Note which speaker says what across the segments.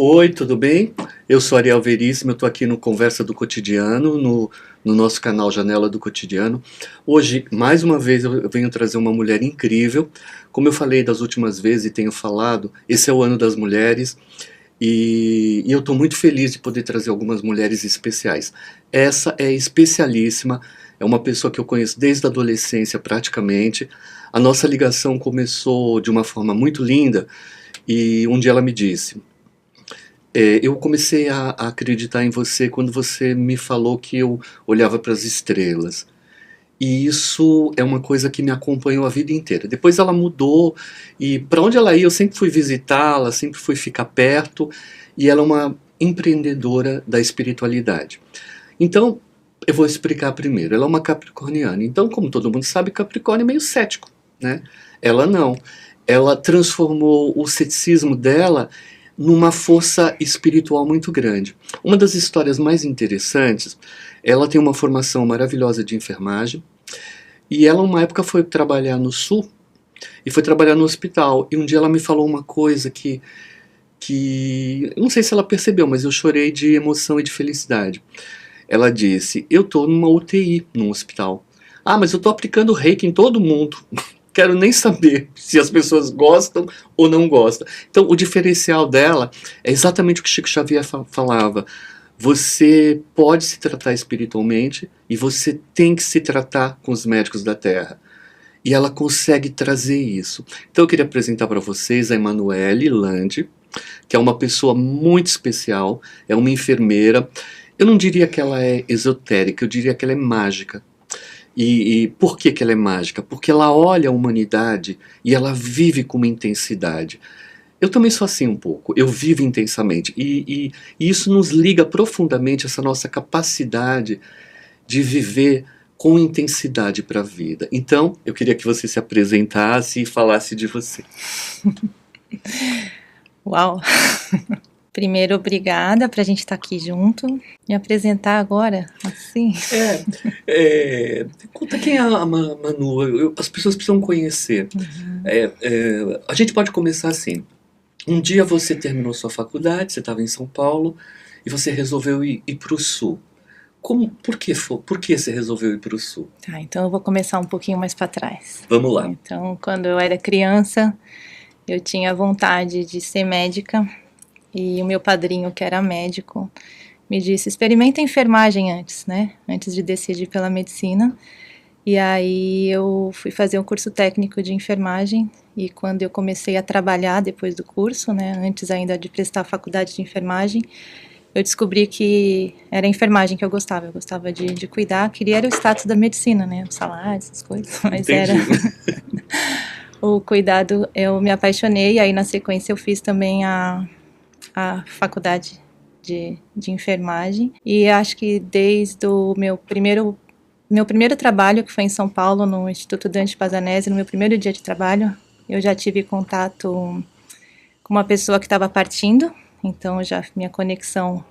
Speaker 1: Oi, tudo bem? Eu sou Ariel Veríssimo, eu estou aqui no Conversa do Cotidiano, no nosso canal Janela do Cotidiano. Hoje, mais uma vez, eu venho trazer uma mulher incrível. Como eu falei das últimas vezes e tenho falado, esse é o ano das mulheres e eu estou muito feliz de poder trazer algumas mulheres especiais. Essa é especialíssima, é uma pessoa que eu conheço desde a adolescência praticamente. A nossa ligação começou de uma forma muito linda e um dia ela me disse. Eu comecei a acreditar em você quando você me falou que eu olhava para as estrelas. E isso é uma coisa que me acompanhou a vida inteira. Depois ela mudou e para onde ela ia eu sempre fui visitá-la, sempre fui ficar perto. E ela é uma empreendedora da espiritualidade. Então, eu vou explicar primeiro. Ela é uma capricorniana. Então, como todo mundo sabe, Capricórnio é meio cético, né? Ela não. Ela transformou o ceticismo dela numa força espiritual muito grande. Uma das histórias mais interessantes, ela tem uma formação maravilhosa de enfermagem, e ela uma época foi trabalhar no sul, e foi trabalhar no hospital, e um dia ela me falou uma coisa que eu não sei se ela percebeu, mas eu chorei de emoção e de felicidade. Ela disse, eu estou numa UTI, num hospital. Ah, mas eu estou aplicando reiki em todo mundo. Quero nem saber se as pessoas gostam ou não gostam. Então, o diferencial dela é exatamente o que Chico Xavier falava. Você pode se tratar espiritualmente e você tem que se tratar com os médicos da Terra. E ela consegue trazer isso. Então, eu queria apresentar para vocês a Emanuele Landi, que é uma pessoa muito especial, é uma enfermeira. Eu não diria que ela é esotérica, eu diria que ela é mágica. E por que que ela é mágica? Porque ela olha a humanidade e ela vive com uma intensidade. Eu também sou assim um pouco, eu vivo intensamente. E isso nos liga profundamente essa nossa capacidade de viver com intensidade para a vida. Então, eu queria que você se apresentasse e falasse de você.
Speaker 2: Uau! Primeiro, obrigada para a gente estar aqui junto. Me apresentar agora, assim.
Speaker 1: Conta quem é a Manu, as pessoas precisam conhecer. A gente pode começar assim. Um dia você terminou sua faculdade, você estava em São Paulo, e você resolveu ir para o Sul. Por que você resolveu ir para o Sul?
Speaker 2: Tá, então eu vou começar um pouquinho mais para trás.
Speaker 1: Vamos lá.
Speaker 2: Então, quando eu era criança, eu tinha vontade de ser médica, e o meu padrinho, que era médico, me disse, experimenta a enfermagem antes, né? Antes de decidir pela medicina. E aí eu fui fazer um curso técnico de enfermagem, e quando eu comecei a trabalhar depois do curso, né, antes ainda de prestar a faculdade de enfermagem, eu descobri que era a enfermagem que eu gostava de cuidar, queria era o status da medicina, né, o salário, essas coisas, mas
Speaker 1: Entendi.
Speaker 2: era o cuidado, eu me apaixonei, e aí na sequência eu fiz também a faculdade de enfermagem, e acho que desde o meu primeiro trabalho, que foi em São Paulo, no Instituto Dante Pazanese, no meu primeiro dia de trabalho, eu já tive contato com uma pessoa que estava partindo, então já minha conexão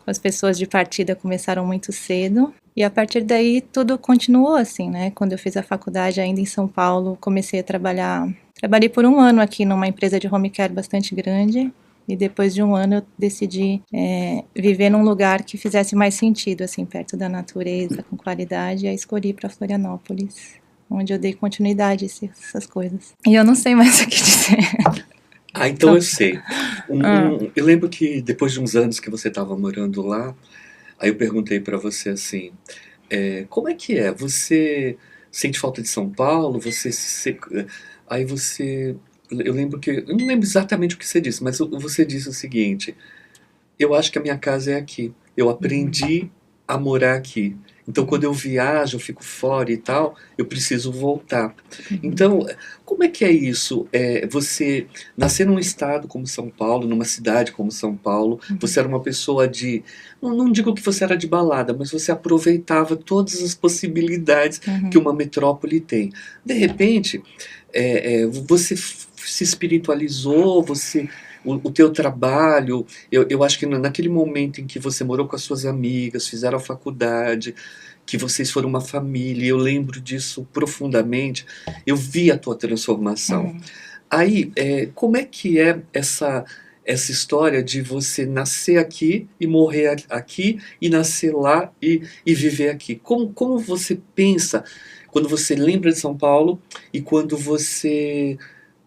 Speaker 2: com as pessoas de partida começaram muito cedo, e a partir daí tudo continuou assim, né? Quando eu fiz a faculdade ainda em São Paulo, comecei a trabalhei por um ano aqui numa empresa de home care bastante grande, e depois de um ano eu decidi viver num lugar que fizesse mais sentido, assim, perto da natureza, com qualidade, e aí escolhi para Florianópolis, onde eu dei continuidade a essas coisas. E eu não sei mais o que dizer.
Speaker 1: Então eu sei. Eu lembro que depois de uns anos que você estava morando lá, aí eu perguntei para você assim, como é que é? Você sente falta de São Paulo? Aí você... Eu lembro que... Eu não lembro exatamente o que você disse, mas você disse o seguinte, eu acho que a minha casa é aqui. Eu aprendi a morar aqui. Então, quando eu viajo, eu fico fora e tal, eu preciso voltar. Então, como é que é isso? Você nascer num estado como São Paulo, numa cidade como São Paulo, você era uma pessoa de... Não digo que você era de balada, mas você aproveitava todas as possibilidades que uma metrópole tem. De repente, você se espiritualizou, o teu trabalho, eu acho que naquele momento em que você morou com as suas amigas, fizeram a faculdade, que vocês foram uma família, eu lembro disso profundamente, eu vi a tua transformação. Aí, como é que é essa história de você nascer aqui e morrer aqui, e nascer lá e viver aqui. Como você pensa quando você lembra de São Paulo e quando você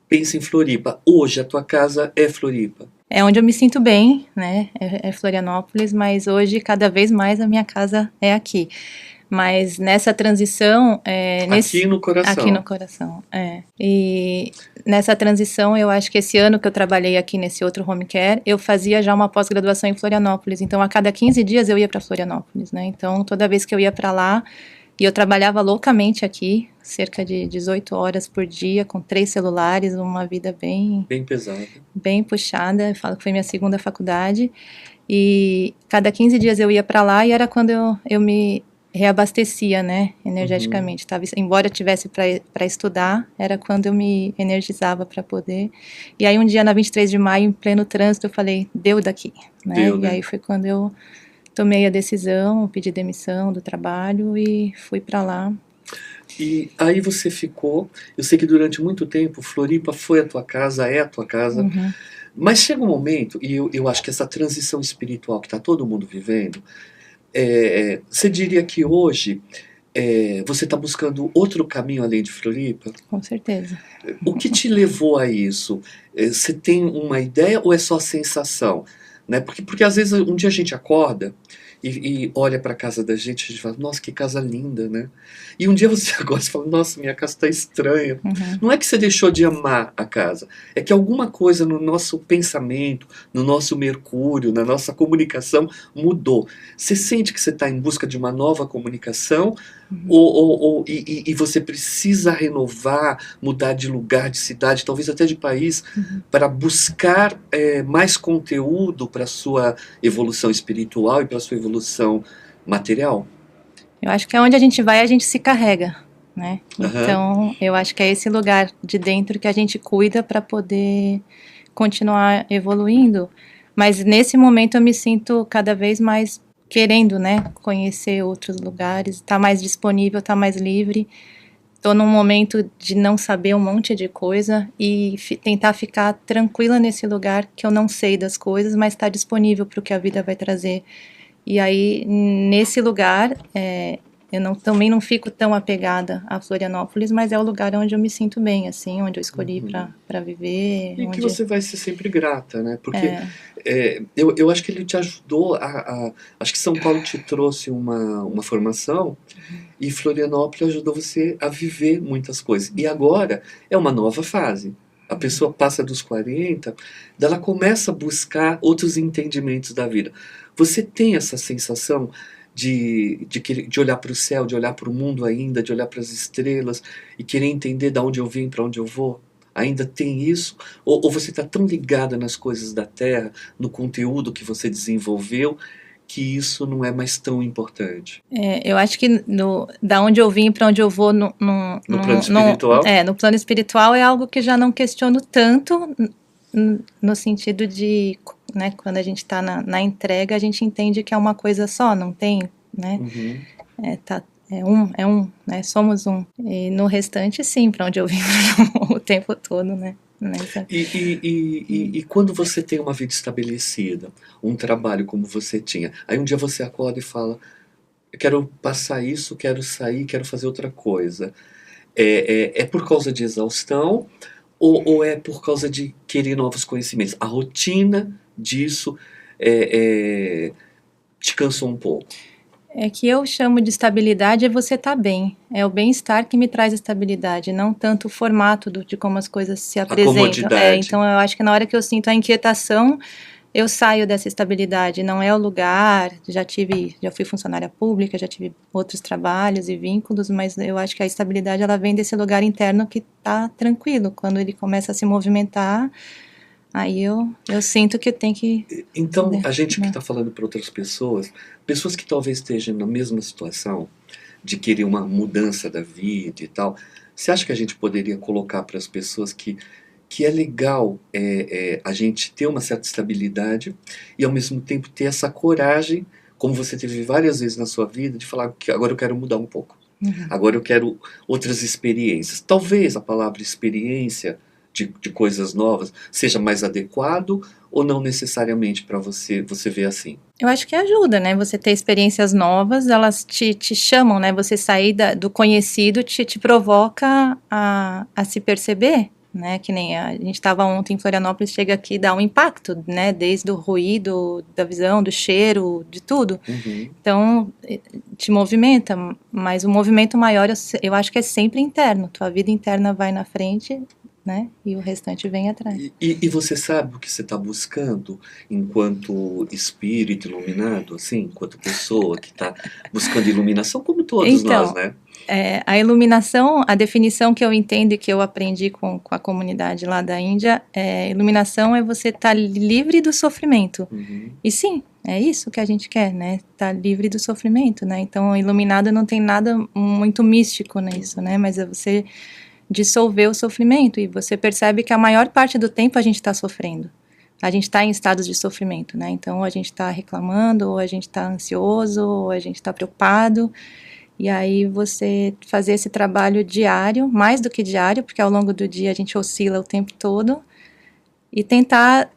Speaker 1: pensa em Floripa? Hoje a tua casa é Floripa.
Speaker 2: É onde eu me sinto bem, né? É Florianópolis, mas hoje cada vez mais a minha casa é aqui. Mas nessa transição,
Speaker 1: Aqui no coração.
Speaker 2: aqui no coração, E nessa transição, eu acho que esse ano que eu trabalhei aqui nesse outro home care, eu fazia já uma pós-graduação em Florianópolis. Então, a cada 15 dias eu ia para Florianópolis, né? Então, toda vez que eu ia para lá, e eu trabalhava loucamente aqui, cerca de 18 horas por dia, com 3 celulares, uma vida bem
Speaker 1: pesada,
Speaker 2: bem puxada. Eu falo que foi minha segunda faculdade. E cada 15 dias eu ia para lá e era quando eu me reabastecia, né, energeticamente. Embora eu tivesse para estudar, era quando eu me energizava para poder. E aí um dia, na 23 de maio, em pleno trânsito, eu falei, deu daqui, né?
Speaker 1: Deu, né?
Speaker 2: E aí foi quando eu tomei a decisão, pedi demissão do trabalho e fui para lá.
Speaker 1: E aí você ficou, eu sei que durante muito tempo Floripa foi a tua casa, é a tua casa, mas chega um momento, e eu acho que essa transição espiritual que está todo mundo vivendo, você diria que hoje você está buscando outro caminho além de Floripa?
Speaker 2: Com certeza.
Speaker 1: O que te levou a isso? Você tem uma ideia ou é só sensação? Né? Porque às vezes um dia a gente acorda e olha para a casa da gente, a gente fala, nossa, que casa linda, né? E um dia você acorda e fala, nossa, minha casa está estranha. Não é que você deixou de amar a casa, é que alguma coisa no nosso pensamento, no nosso mercúrio, na nossa comunicação mudou. Você sente que você está em busca de uma nova comunicação e você precisa renovar, mudar de lugar, de cidade, talvez até de país, para buscar mais conteúdo para a sua evolução espiritual e para a sua evolução material?
Speaker 2: Eu acho que é onde a gente vai, a gente se carrega, né? Então, eu acho que é esse lugar de dentro que a gente cuida para poder continuar evoluindo. Mas nesse momento eu me sinto cada vez mais querendo, né, conhecer outros lugares, estar mais disponível, estar mais livre. Estou num momento de não saber um monte de coisa e tentar ficar tranquila nesse lugar que eu não sei das coisas, mas estar disponível para o que a vida vai trazer. E aí, nesse lugar, eu também não fico tão apegada a Florianópolis, mas é o lugar onde eu me sinto bem, assim, onde eu escolhi para viver.
Speaker 1: E que você vai ser sempre grata, né? Porque eu acho que ele te ajudou acho que São Paulo te trouxe uma formação e Florianópolis ajudou você a viver muitas coisas. E agora é uma nova fase. A pessoa passa dos 40, ela começa a buscar outros entendimentos da vida. Você tem essa sensação de olhar para o céu, de olhar para o mundo ainda, de olhar para as estrelas e querer entender de onde eu vim, para onde eu vou? Ainda tem isso? Ou você está tão ligada nas coisas da Terra, no conteúdo que você desenvolveu, que isso não é mais tão importante?
Speaker 2: Eu acho que da onde eu vim para onde eu vou
Speaker 1: no plano espiritual?
Speaker 2: No plano espiritual é algo que já não questiono tanto, no sentido de, né, quando a gente está na entrega, a gente entende que é uma coisa só, não tem, né? É um, né? Somos um. E no restante, sim, para onde eu vim o tempo todo, né?
Speaker 1: E quando você tem uma vida estabelecida, um trabalho como você tinha, aí um dia você acorda e fala, eu quero passar isso, quero sair, quero fazer outra coisa. É por causa de exaustão ou é por causa de querer novos conhecimentos? A rotina disso te cansou um pouco?
Speaker 2: É que eu chamo de estabilidade é você estar bem. É o bem-estar que me traz estabilidade, não tanto o formato de como as coisas se apresentam. Então eu acho que na hora que eu sinto a inquietação, eu saio dessa estabilidade. Não é o lugar, já fui funcionária pública, já tive outros trabalhos e vínculos, mas eu acho que a estabilidade ela vem desse lugar interno que está tranquilo. Quando ele começa a se movimentar, aí eu sinto que eu tenho que...
Speaker 1: Então, a gente que está falando para outras pessoas que talvez estejam na mesma situação, de querer uma mudança da vida e tal, você acha que a gente poderia colocar para as pessoas que é legal a gente ter uma certa estabilidade e ao mesmo tempo ter essa coragem, como você teve várias vezes na sua vida, de falar que agora eu quero mudar um pouco, agora eu quero outras experiências. Talvez a palavra experiência de coisas novas seja mais adequado ou não necessariamente para você ver assim?
Speaker 2: Eu acho que ajuda, né? Você ter experiências novas, elas te chamam, né? Você sair do conhecido te provoca a se perceber, né? Que nem a gente estava ontem em Florianópolis, chega aqui e dá um impacto, né? Desde o ruído, da visão, do cheiro, de tudo.
Speaker 1: Uhum.
Speaker 2: Então, te movimenta, mas o movimento maior eu acho que é sempre interno. Tua vida interna vai na frente, né? E o restante vem atrás.
Speaker 1: E você sabe o que você está buscando enquanto espírito iluminado, assim, enquanto pessoa que está buscando iluminação, como todos nós,
Speaker 2: Então,
Speaker 1: né?
Speaker 2: a iluminação, a definição que eu entendo e que eu aprendi com a comunidade lá da Índia, iluminação é você estar livre do sofrimento.
Speaker 1: Uhum.
Speaker 2: E sim, é isso que a gente quer, né? Estar livre do sofrimento, né? Então, iluminado não tem nada muito místico nisso, né? Mas é você dissolver o sofrimento e você percebe que a maior parte do tempo a gente está sofrendo. A gente está em estados de sofrimento, né? Então, a gente está reclamando, ou a gente está ansioso, ou a gente está preocupado. E aí você fazer esse trabalho diário, mais do que diário, porque ao longo do dia a gente oscila o tempo todo, e tentar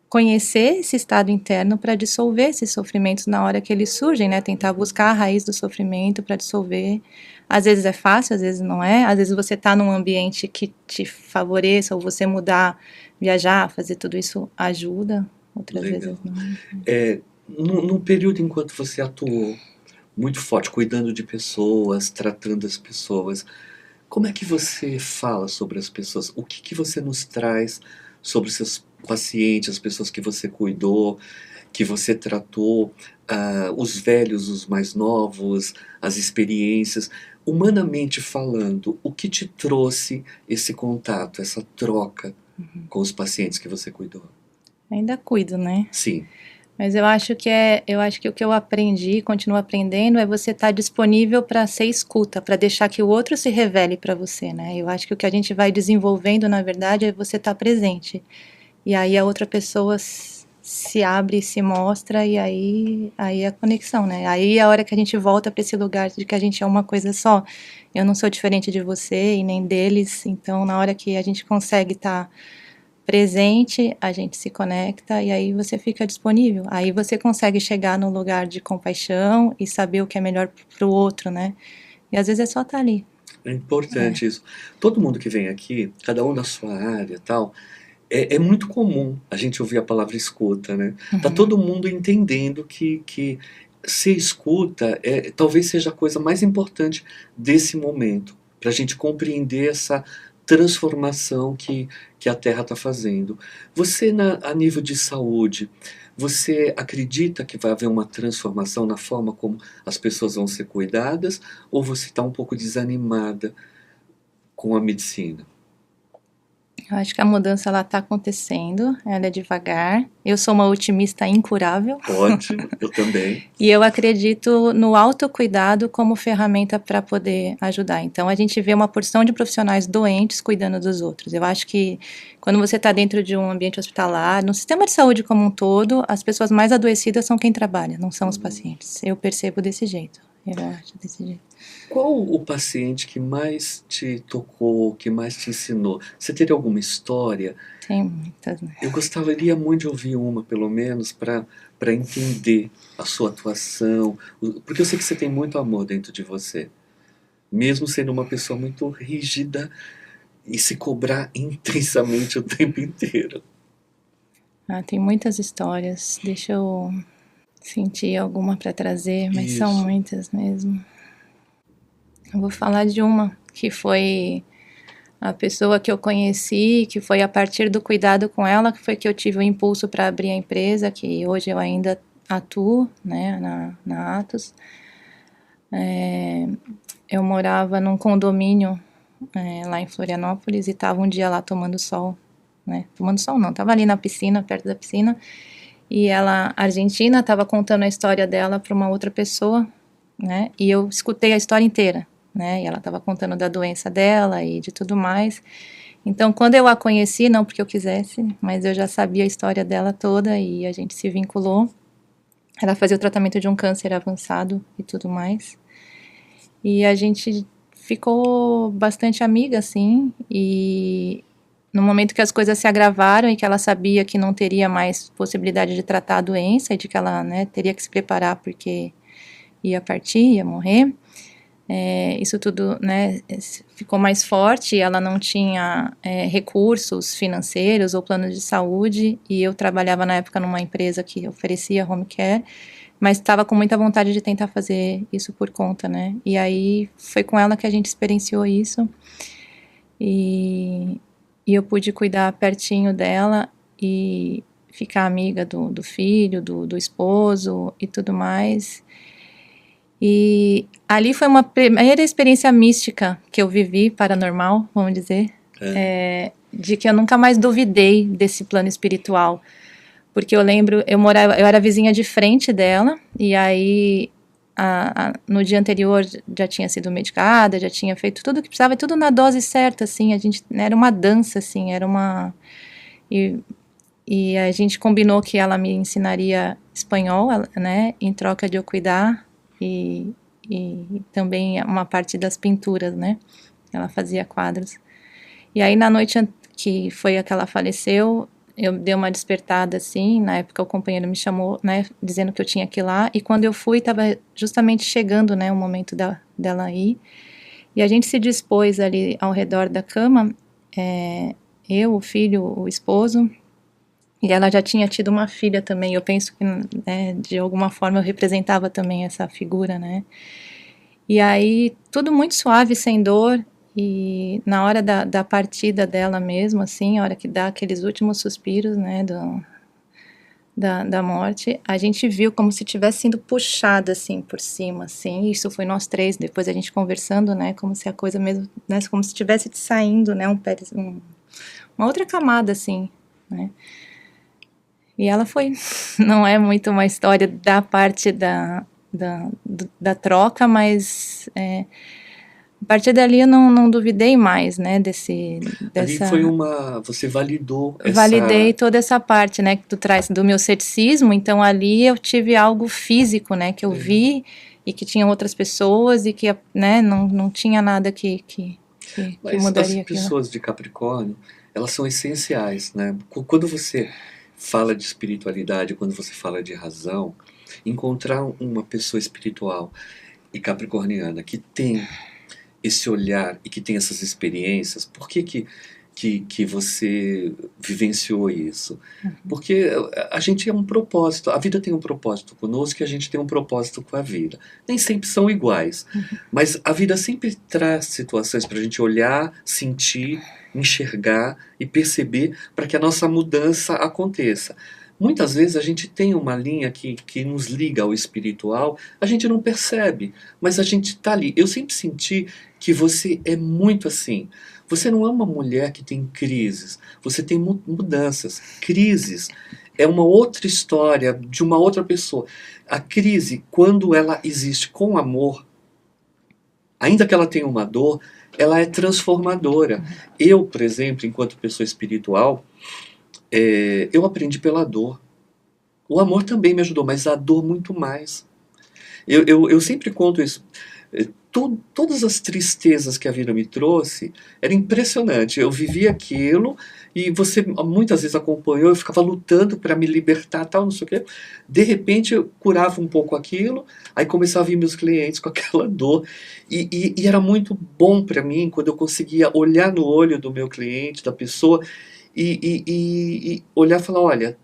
Speaker 2: conhecer esse estado interno para dissolver esses sofrimentos na hora que eles surgem, né? Tentar buscar a raiz do sofrimento para dissolver. Às vezes é fácil, às vezes não é. Às vezes você está num ambiente que te favoreça, ou você mudar, viajar, fazer tudo isso ajuda. Outras
Speaker 1: Legal.
Speaker 2: vezes não.
Speaker 1: Num período enquanto você atuou muito forte, cuidando de pessoas, tratando as pessoas, como é que você fala sobre as pessoas? O que você nos traz sobre os seus pacientes, as pessoas que você cuidou, que você tratou, os velhos, os mais novos, as experiências? Humanamente falando, o que te trouxe esse contato, essa troca com os pacientes que você cuidou?
Speaker 2: Ainda cuido, né?
Speaker 1: Sim.
Speaker 2: Mas eu acho que o que eu aprendi, continuo aprendendo, é você estar disponível para ser escuta, para deixar que o outro se revele para você, né? Eu acho que o que a gente vai desenvolvendo, na verdade, é você estar presente. E aí a outra pessoa se abre, se mostra, e aí é a conexão, né? Aí é a hora que a gente volta para esse lugar de que a gente é uma coisa só. Eu não sou diferente de você e nem deles, então na hora que a gente consegue estar presente, a gente se conecta e aí você fica disponível. Aí você consegue chegar num lugar de compaixão e saber o que é melhor para o outro, né? E às vezes é só estar ali.
Speaker 1: É importante isso. Todo mundo que vem aqui, cada um na sua área e tal, é muito comum a gente ouvir a palavra escuta, né? Tá todo mundo entendendo que ser escuta talvez seja a coisa mais importante desse momento, para a gente compreender essa transformação que a Terra está fazendo. Você, a nível de saúde, você acredita que vai haver uma transformação na forma como as pessoas vão ser cuidadas, ou você está um pouco desanimada com a medicina?
Speaker 2: Eu acho que a mudança ela está acontecendo, ela é devagar. Eu sou uma otimista incurável.
Speaker 1: Ótimo, eu também.
Speaker 2: E eu acredito no autocuidado como ferramenta para poder ajudar. Então a gente vê uma porção de profissionais doentes cuidando dos outros. Eu acho que quando você está dentro de um ambiente hospitalar, no sistema de saúde como um todo, as pessoas mais adoecidas são quem trabalha, não são os pacientes. Eu percebo desse jeito. Eu acho desse jeito.
Speaker 1: Qual o paciente que mais te tocou, que mais te ensinou? Você teria alguma história?
Speaker 2: Tem muitas, né?
Speaker 1: Eu gostaria muito de ouvir uma, pelo menos, para entender a sua atuação, porque eu sei que você tem muito amor dentro de você, mesmo sendo uma pessoa muito rígida e se cobrar intensamente o tempo inteiro.
Speaker 2: Tem muitas histórias. Deixa eu sentir alguma para trazer, mas são
Speaker 1: Isso.
Speaker 2: muitas mesmo. Eu vou falar de uma que foi a pessoa que eu conheci, que foi a partir do cuidado com ela, que foi que eu tive o impulso para abrir a empresa, que hoje eu ainda atuo, né, na Atos. Eu morava num condomínio lá em Florianópolis e estava um dia lá tomando sol, né, tomando sol não, estava ali na piscina, perto da piscina, e ela, argentina, estava contando a história dela para uma outra pessoa, né, e eu escutei a história inteira, né, e ela estava contando da doença dela e de tudo mais. Então, quando eu a conheci, não porque eu quisesse, mas eu já sabia a história dela toda e a gente se vinculou. Ela fazia o tratamento de um câncer avançado e tudo mais. E a gente ficou bastante amiga, assim, e no momento que as coisas se agravaram e que ela sabia que não teria mais possibilidade de tratar a doença e de que ela, né, teria que se preparar porque ia partir, ia morrer, isso tudo, né, ficou mais forte. Ela não tinha recursos financeiros ou planos de saúde, e eu trabalhava na época numa empresa que oferecia home care, mas estava com muita vontade de tentar fazer isso por conta, né, e aí foi com ela que a gente experienciou isso, e eu pude cuidar pertinho dela e ficar amiga do filho, do esposo e tudo mais. E ali foi uma primeira experiência mística que eu vivi, paranormal, vamos dizer, de que eu nunca mais duvidei desse plano espiritual. Porque eu lembro, eu era vizinha de frente dela, e aí no dia anterior já tinha sido medicada, já tinha feito tudo o que precisava, tudo na dose certa, assim, a gente, era uma dança, assim, era uma... E a gente combinou que ela me ensinaria espanhol, né, em troca de eu cuidar, e também uma parte das pinturas, né, ela fazia quadros. E aí na noite que foi a que ela faleceu, eu dei uma despertada, assim, na época o companheiro me chamou, né, dizendo que eu tinha que ir lá, e quando eu fui, estava justamente chegando, né, o momento dela ir, e a gente se dispôs ali ao redor da cama, eu, o filho, o esposo, e ela já tinha tido uma filha também. Eu penso que, né, de alguma forma eu representava também essa figura, né, e aí tudo muito suave, sem dor. E na hora da partida dela mesmo, assim, a hora que dá aqueles últimos suspiros, né, da morte, a gente viu como se tivesse sido puxada, assim, por cima, assim. Isso foi nós três, depois a gente conversando, né, como se a coisa mesmo, né, como se estivesse saindo, né, uma outra camada, assim, né. E ela foi, não é muito uma história da parte da troca, mas... a partir dali eu não duvidei mais, né,
Speaker 1: Ali foi você validou
Speaker 2: validei
Speaker 1: essa...
Speaker 2: toda essa parte, né, que tu traz do meu ceticismo. Então ali eu tive algo físico, né, que eu vi e que tinha outras pessoas e que, né, não tinha nada que
Speaker 1: Mas
Speaker 2: mudaria
Speaker 1: as
Speaker 2: aquilo.
Speaker 1: pessoas de Capricórnio, elas são essenciais, né? Quando você fala de espiritualidade, quando você fala de razão, encontrar uma pessoa espiritual e capricorniana que tem esse olhar e que tem essas experiências, por que você vivenciou isso? Porque a gente é um propósito, a vida tem um propósito conosco e a gente tem um propósito com a vida. Nem sempre são iguais, mas a vida sempre traz situações para a gente olhar, sentir, enxergar e perceber para que a nossa mudança aconteça. Muitas vezes a gente tem uma linha que nos liga ao espiritual, a gente não percebe, mas a gente está ali. Eu sempre senti que você é muito assim. Você não é uma mulher que tem crises, você tem mudanças. Crises é uma outra história de uma outra pessoa. A crise, quando ela existe com amor, ainda que ela tenha uma dor, ela é transformadora. Eu, por exemplo, enquanto pessoa espiritual, eu aprendi pela dor. O amor também me ajudou, mas a dor muito mais. Eu sempre conto isso. Todas as tristezas que a vida me trouxe, era impressionante. Eu vivia aquilo e você muitas vezes acompanhou, eu ficava lutando para me libertar, tal, não sei o quê. De repente eu curava um pouco aquilo, aí começava a vir meus clientes com aquela dor. E era muito bom para mim quando eu conseguia olhar no olho do meu cliente, da pessoa, e olhar e falar, olha,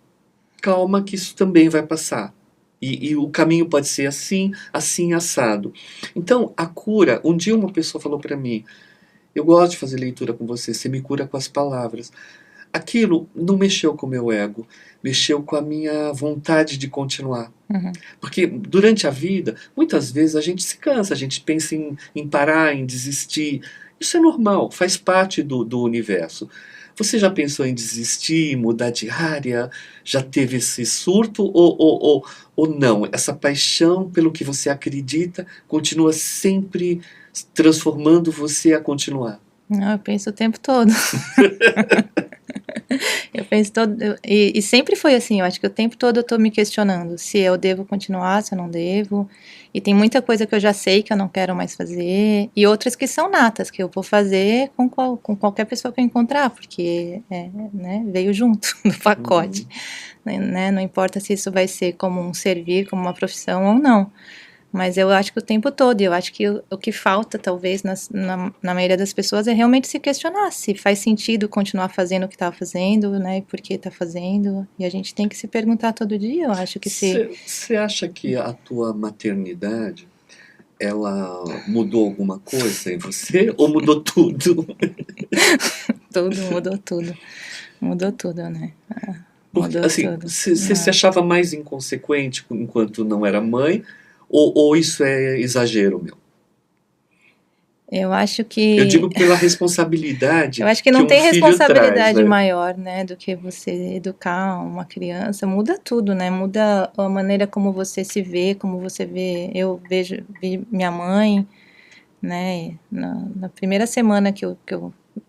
Speaker 1: calma que isso também vai passar. E o caminho pode ser assim, assim, assado. Então, a cura... Um dia uma pessoa falou para mim, eu gosto de fazer leitura com você me cura com as palavras. Aquilo não mexeu com o meu ego, mexeu com a minha vontade de continuar. Porque durante a vida, muitas vezes a gente se cansa, a gente pensa em parar, em desistir. Isso é normal, faz parte do universo. Você já pensou em desistir, mudar de área? Já teve esse surto ou não? Essa paixão pelo que você acredita continua sempre transformando você a continuar?
Speaker 2: Não, eu penso o tempo todo. Eu penso e sempre foi assim, eu acho que o tempo todo eu tô me questionando se eu devo continuar, se eu não devo. E tem muita coisa que eu já sei que eu não quero mais fazer, e outras que são natas, que eu vou fazer com qualquer pessoa que eu encontrar, porque né, veio junto no pacote. Né? Não importa se isso vai ser como um servir, como uma profissão ou não. Mas eu acho que o tempo todo, eu acho que o que falta, talvez, na maioria das pessoas, é realmente se questionar se faz sentido continuar fazendo o que está fazendo, né, e por que está fazendo, e a gente tem que se perguntar todo dia, eu acho que se...
Speaker 1: Você acha que a tua maternidade, ela mudou alguma coisa em você ou mudou tudo?
Speaker 2: Tudo, mudou tudo, né,
Speaker 1: Porque,
Speaker 2: mudou
Speaker 1: assim,
Speaker 2: tudo.
Speaker 1: você se achava mais inconsequente enquanto não era mãe, ou isso é exagero meu?
Speaker 2: Eu acho
Speaker 1: Eu
Speaker 2: que
Speaker 1: digo pela responsabilidade
Speaker 2: Eu acho que
Speaker 1: que
Speaker 2: não
Speaker 1: um
Speaker 2: tem
Speaker 1: filho traz,
Speaker 2: responsabilidade
Speaker 1: né?
Speaker 2: maior, né, do que você educar uma criança. Muda tudo, né? Muda a maneira como você se vê, como você vê. Vi minha mãe, né? Na primeira semana que eu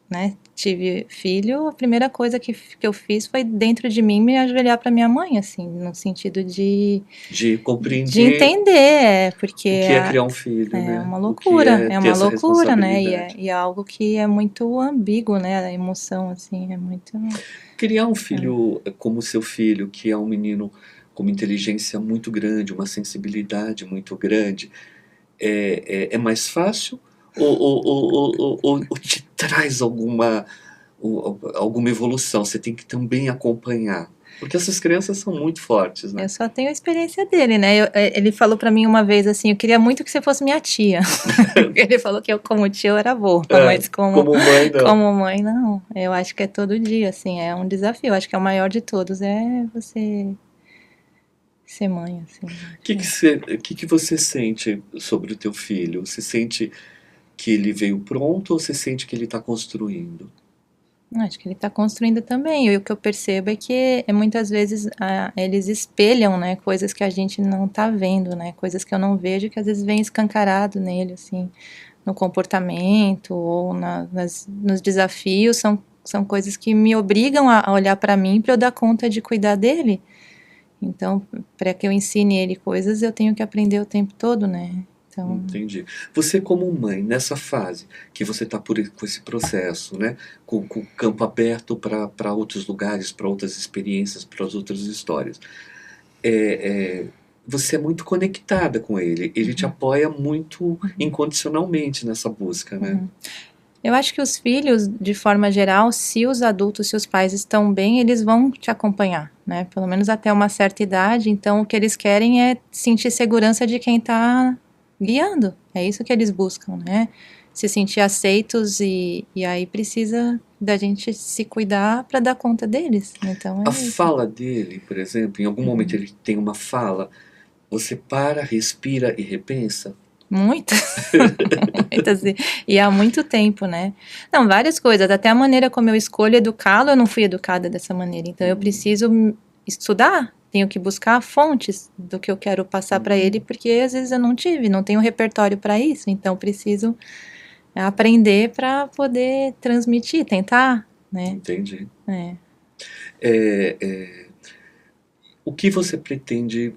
Speaker 2: né, tive filho, a primeira coisa que eu fiz foi dentro de mim me ajoelhar para minha mãe, assim, no sentido
Speaker 1: De
Speaker 2: de
Speaker 1: compreender
Speaker 2: entender,
Speaker 1: o
Speaker 2: porque
Speaker 1: que é criar um filho,
Speaker 2: é
Speaker 1: né? O que é
Speaker 2: é
Speaker 1: ter
Speaker 2: uma
Speaker 1: essa
Speaker 2: loucura, né?
Speaker 1: responsabilidade.
Speaker 2: E é algo que é muito ambíguo, né? A emoção, assim, é muito.
Speaker 1: Criar um filho como seu filho, que é um menino com uma inteligência muito grande, uma sensibilidade muito grande, é mais fácil ou te traz alguma evolução? Você tem que também acompanhar. Porque essas crianças são muito fortes, né?
Speaker 2: Eu só tenho a experiência dele, né? Ele falou pra mim uma vez assim: eu queria muito que você fosse minha tia. Ele falou que eu, como tia, eu era boa,
Speaker 1: É,
Speaker 2: mas como,
Speaker 1: como mãe, não.
Speaker 2: como mãe, não. Eu acho que é todo dia, assim, é um desafio. Eu acho que é o maior de todos, é você ser mãe, assim.
Speaker 1: O que você sente sobre o teu filho? Você sente que ele veio pronto ou você sente que ele está construindo?
Speaker 2: Acho que ele está construindo também. E o que eu percebo é que muitas vezes eles espelham, né, coisas que a gente não está vendo, né, coisas que eu não vejo que às vezes vem escancarado nele, assim, no comportamento ou nos desafios. São coisas que me obrigam a olhar para mim para eu dar conta de cuidar dele. Então, para que eu ensine ele coisas, eu tenho que aprender o tempo todo, né? Então,
Speaker 1: Entendi. Você como mãe, nessa fase que você está com esse processo, né, com o campo aberto para outros lugares, para outras experiências, para as outras histórias, você é muito conectada com ele. Ele te apoia muito incondicionalmente nessa busca, né?
Speaker 2: eu acho que os filhos, de forma geral, se os adultos, se os pais estão bem, eles vão te acompanhar, né? Pelo menos até uma certa idade. Então, o que eles querem é sentir segurança de quem está guiando. É isso que eles buscam, né? Se sentir aceitos e aí precisa da gente se cuidar para dar conta deles. Então,
Speaker 1: A
Speaker 2: é isso.
Speaker 1: fala dele, por exemplo, em algum momento ele tem uma fala, você para, respira e repensa?
Speaker 2: Muitas, muitas, e há muito tempo, né? Não, várias coisas, até a maneira como eu escolho educá-lo, eu não fui educada dessa maneira. Então eu preciso estudar, tenho que buscar fontes do que eu quero passar para ele, porque às vezes eu não tive, não tenho repertório para isso, então preciso aprender para poder transmitir, tentar, né?
Speaker 1: Entendi.
Speaker 2: É.
Speaker 1: É, o que você pretende,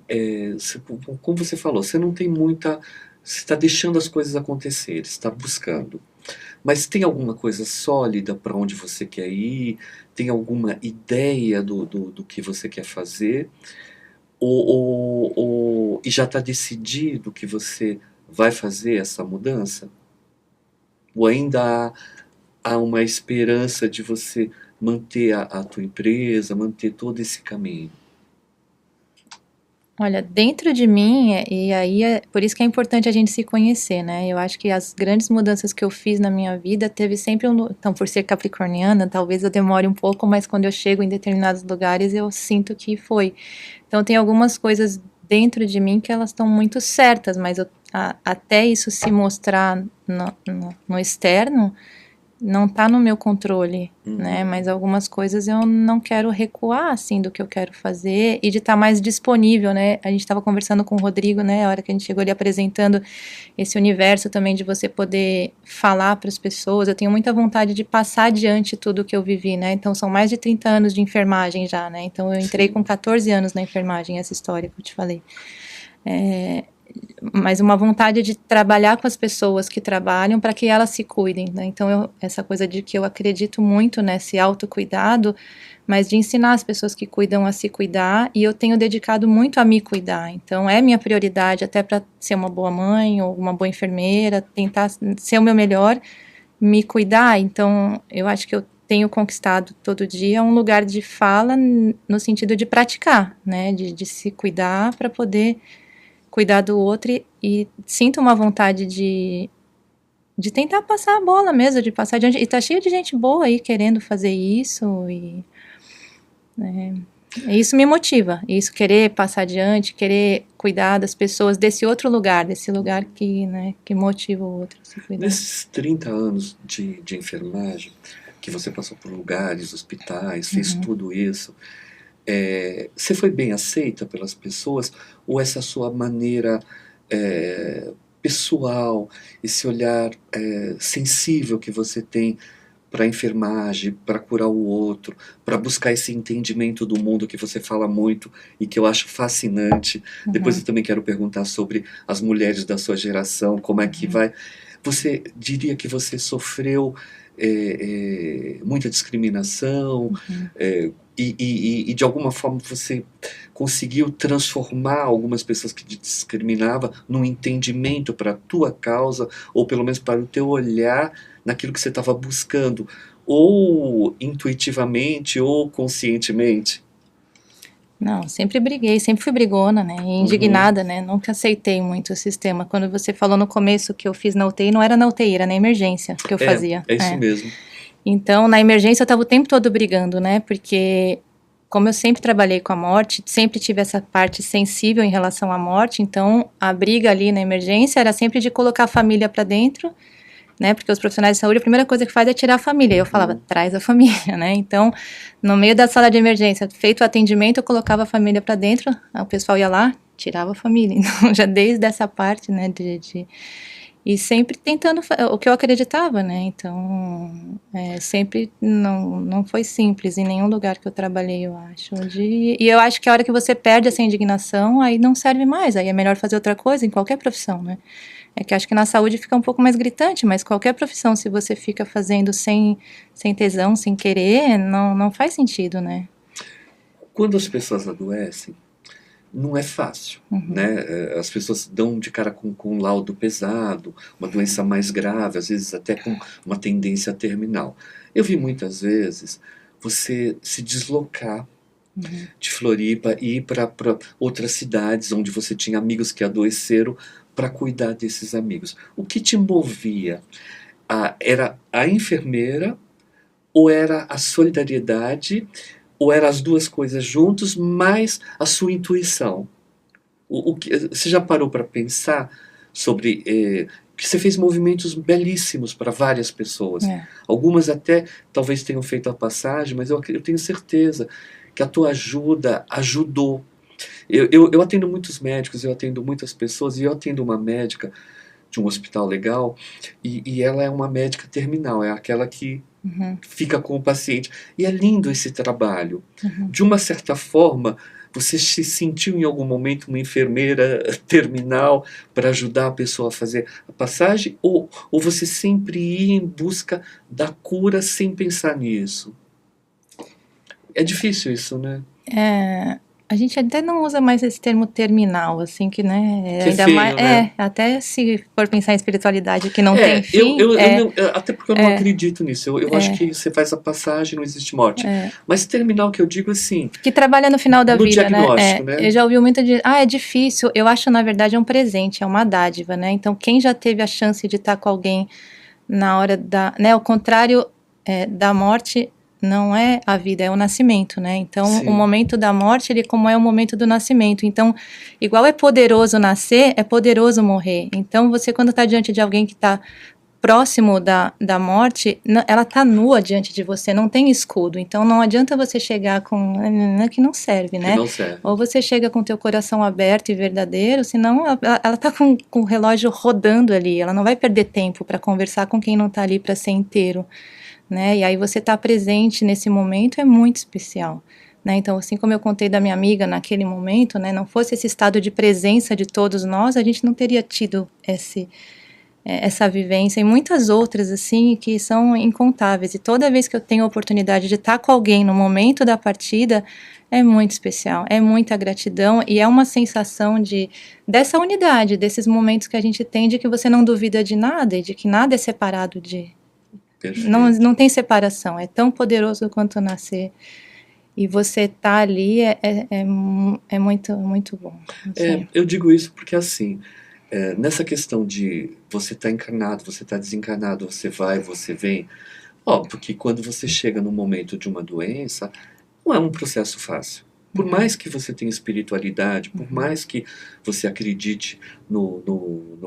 Speaker 1: como você falou, você não tem muita, você está deixando as coisas acontecerem, está buscando. Mas tem alguma coisa sólida para onde você quer ir? Tem alguma ideia do que você quer fazer? E já está decidido que você vai fazer essa mudança? Ou ainda há uma esperança de você manter a tua empresa, manter todo esse caminho?
Speaker 2: Olha, dentro de mim, e aí é por isso que é importante a gente se conhecer, né? Eu acho que as grandes mudanças que eu fiz na minha vida teve sempre então, por ser capricorniana, talvez eu demore um pouco, mas quando eu chego em determinados lugares eu sinto que foi. Então, tem algumas coisas dentro de mim que elas estão muito certas, mas até isso se mostrar no externo, não está no meu controle, né? Mas algumas coisas eu não quero recuar, assim, do que eu quero fazer e de estar mais disponível, né? A gente estava conversando com o Rodrigo, né? A hora que a gente chegou ali apresentando esse universo também de você poder falar para as pessoas. Eu tenho muita vontade de passar adiante tudo que eu vivi, né? Então, são mais de 30 anos de enfermagem já, né? Então, eu entrei com 14 anos na enfermagem, essa história que eu te falei. Mas uma vontade de trabalhar com as pessoas que trabalham para que elas se cuidem, né? Então, essa coisa de que eu acredito muito nesse autocuidado, mas de ensinar as pessoas que cuidam a se cuidar, e eu tenho dedicado muito a me cuidar. Então, é minha prioridade até para ser uma boa mãe ou uma boa enfermeira, tentar ser o meu melhor, me cuidar. Então, eu acho que eu tenho conquistado todo dia um lugar de fala no sentido de praticar, né? De se cuidar para poder cuidar do outro e sinto uma vontade de tentar passar a bola mesmo, de passar adiante. E tá cheio de gente boa aí querendo fazer isso e isso me motiva. Isso, querer passar adiante, querer cuidar das pessoas desse outro lugar, desse lugar que, né, que motiva o outro a se cuidar.
Speaker 1: Nesses 30 anos de enfermagem, que você passou por lugares, hospitais, fez tudo isso, você foi bem aceita pelas pessoas? Ou essa sua maneira pessoal, esse olhar sensível que você tem para a enfermagem, para curar o outro, para buscar esse entendimento do mundo que você fala muito e que eu acho fascinante. Depois eu também quero perguntar sobre as mulheres da sua geração, como é que vai... Você diria que você sofreu muita discriminação, e de alguma forma você conseguiu transformar algumas pessoas que te discriminavam num entendimento para a tua causa, ou pelo menos para o teu olhar naquilo que você estava buscando, ou intuitivamente ou conscientemente?
Speaker 2: Não, sempre briguei, sempre fui brigona, né, e indignada, né, nunca aceitei muito o sistema. Quando você falou no começo que eu fiz na UTI, não era na UTI, era na emergência que eu fazia.
Speaker 1: É isso mesmo.
Speaker 2: Então, na emergência eu estava o tempo todo brigando, né, porque como eu sempre trabalhei com a morte, sempre tive essa parte sensível em relação à morte, então a briga ali na emergência era sempre de colocar a família para dentro, né, porque os profissionais de saúde, a primeira coisa que faz é tirar a família, eu falava, traz a família, né, então, no meio da sala de emergência, feito o atendimento, eu colocava a família para dentro, o pessoal ia lá, tirava a família, então, já desde essa parte, né, e sempre tentando o que eu acreditava, né, então, sempre não foi simples em nenhum lugar que eu trabalhei, eu acho, e eu acho que a hora que você perde essa indignação, aí não serve mais, aí é melhor fazer outra coisa em qualquer profissão, né. É que acho que na saúde fica um pouco mais gritante, mas qualquer profissão, se você fica fazendo sem tesão, sem querer, não faz sentido, né?
Speaker 1: Quando as pessoas adoecem, não é fácil, né? As pessoas dão de cara com um laudo pesado, uma doença mais grave, às vezes até com uma tendência terminal. Eu vi muitas vezes você se deslocar de Floripa e ir para outras cidades onde você tinha amigos que adoeceram para cuidar desses amigos. O que te movia? Era a enfermeira, ou era a solidariedade, ou eram as duas coisas juntos, mais a sua intuição? Você já parou para pensar sobre que você fez movimentos belíssimos para várias pessoas? Algumas até talvez tenham feito a passagem, mas eu tenho certeza que a tua ajuda ajudou. Eu atendo muitos médicos, eu atendo muitas pessoas, e eu atendo uma médica de um hospital legal, e ela é uma médica terminal, é aquela que fica com o paciente. E é lindo esse trabalho. De uma certa forma, você se sentiu em algum momento uma enfermeira terminal para ajudar a pessoa a fazer a passagem? Ou você sempre ia em busca da cura sem pensar nisso? É difícil isso, né?
Speaker 2: A gente até não usa mais esse termo terminal, assim, que, né,
Speaker 1: que
Speaker 2: ainda
Speaker 1: feio,
Speaker 2: mais,
Speaker 1: né?
Speaker 2: Até se for pensar em espiritualidade que não tem fim.
Speaker 1: Até porque eu não acredito nisso. Eu acho que você faz a passagem, não existe morte. Mas terminal que eu digo assim...
Speaker 2: Que trabalha no final da
Speaker 1: no
Speaker 2: vida,
Speaker 1: diagnóstico, né?
Speaker 2: Eu já ouvi muito de, é difícil. Eu acho, na verdade, é um presente, é uma dádiva, né? Então, quem já teve a chance de estar com alguém na hora da... né, ao contrário da morte... não é a vida, é o nascimento, né? Então,
Speaker 1: Sim.
Speaker 2: O momento da morte, ele como é o momento do nascimento. Então, igual é poderoso nascer, é poderoso morrer. Então, você quando está diante de alguém que está próximo da morte, ela tá nua diante de você, não tem escudo. Então não adianta você chegar com que não serve, né?
Speaker 1: Que não serve.
Speaker 2: Ou você chega com o teu coração aberto e verdadeiro, senão ela tá com o relógio rodando ali, ela não vai perder tempo para conversar com quem não tá ali para ser inteiro, né? E aí você tá presente nesse momento é muito especial. Né? Então, assim como eu contei da minha amiga naquele momento, né, não fosse esse estado de presença de todos nós, a gente não teria tido essa vivência e muitas outras, assim, que são incontáveis. E toda vez que eu tenho a oportunidade de estar com alguém no momento da partida, é muito especial, é muita gratidão e é uma sensação dessa unidade, desses momentos que a gente tem de que você não duvida de nada e de que nada é separado de... Não tem separação, é tão poderoso quanto nascer. E você tá ali é muito, muito bom.
Speaker 1: Eu digo isso porque, assim, nessa questão de você tá encarnado, você tá desencarnado, você vai, você vem, óbvio que quando você chega no momento de uma doença, não é um processo fácil. Por mais que você tenha espiritualidade, por mais que você acredite no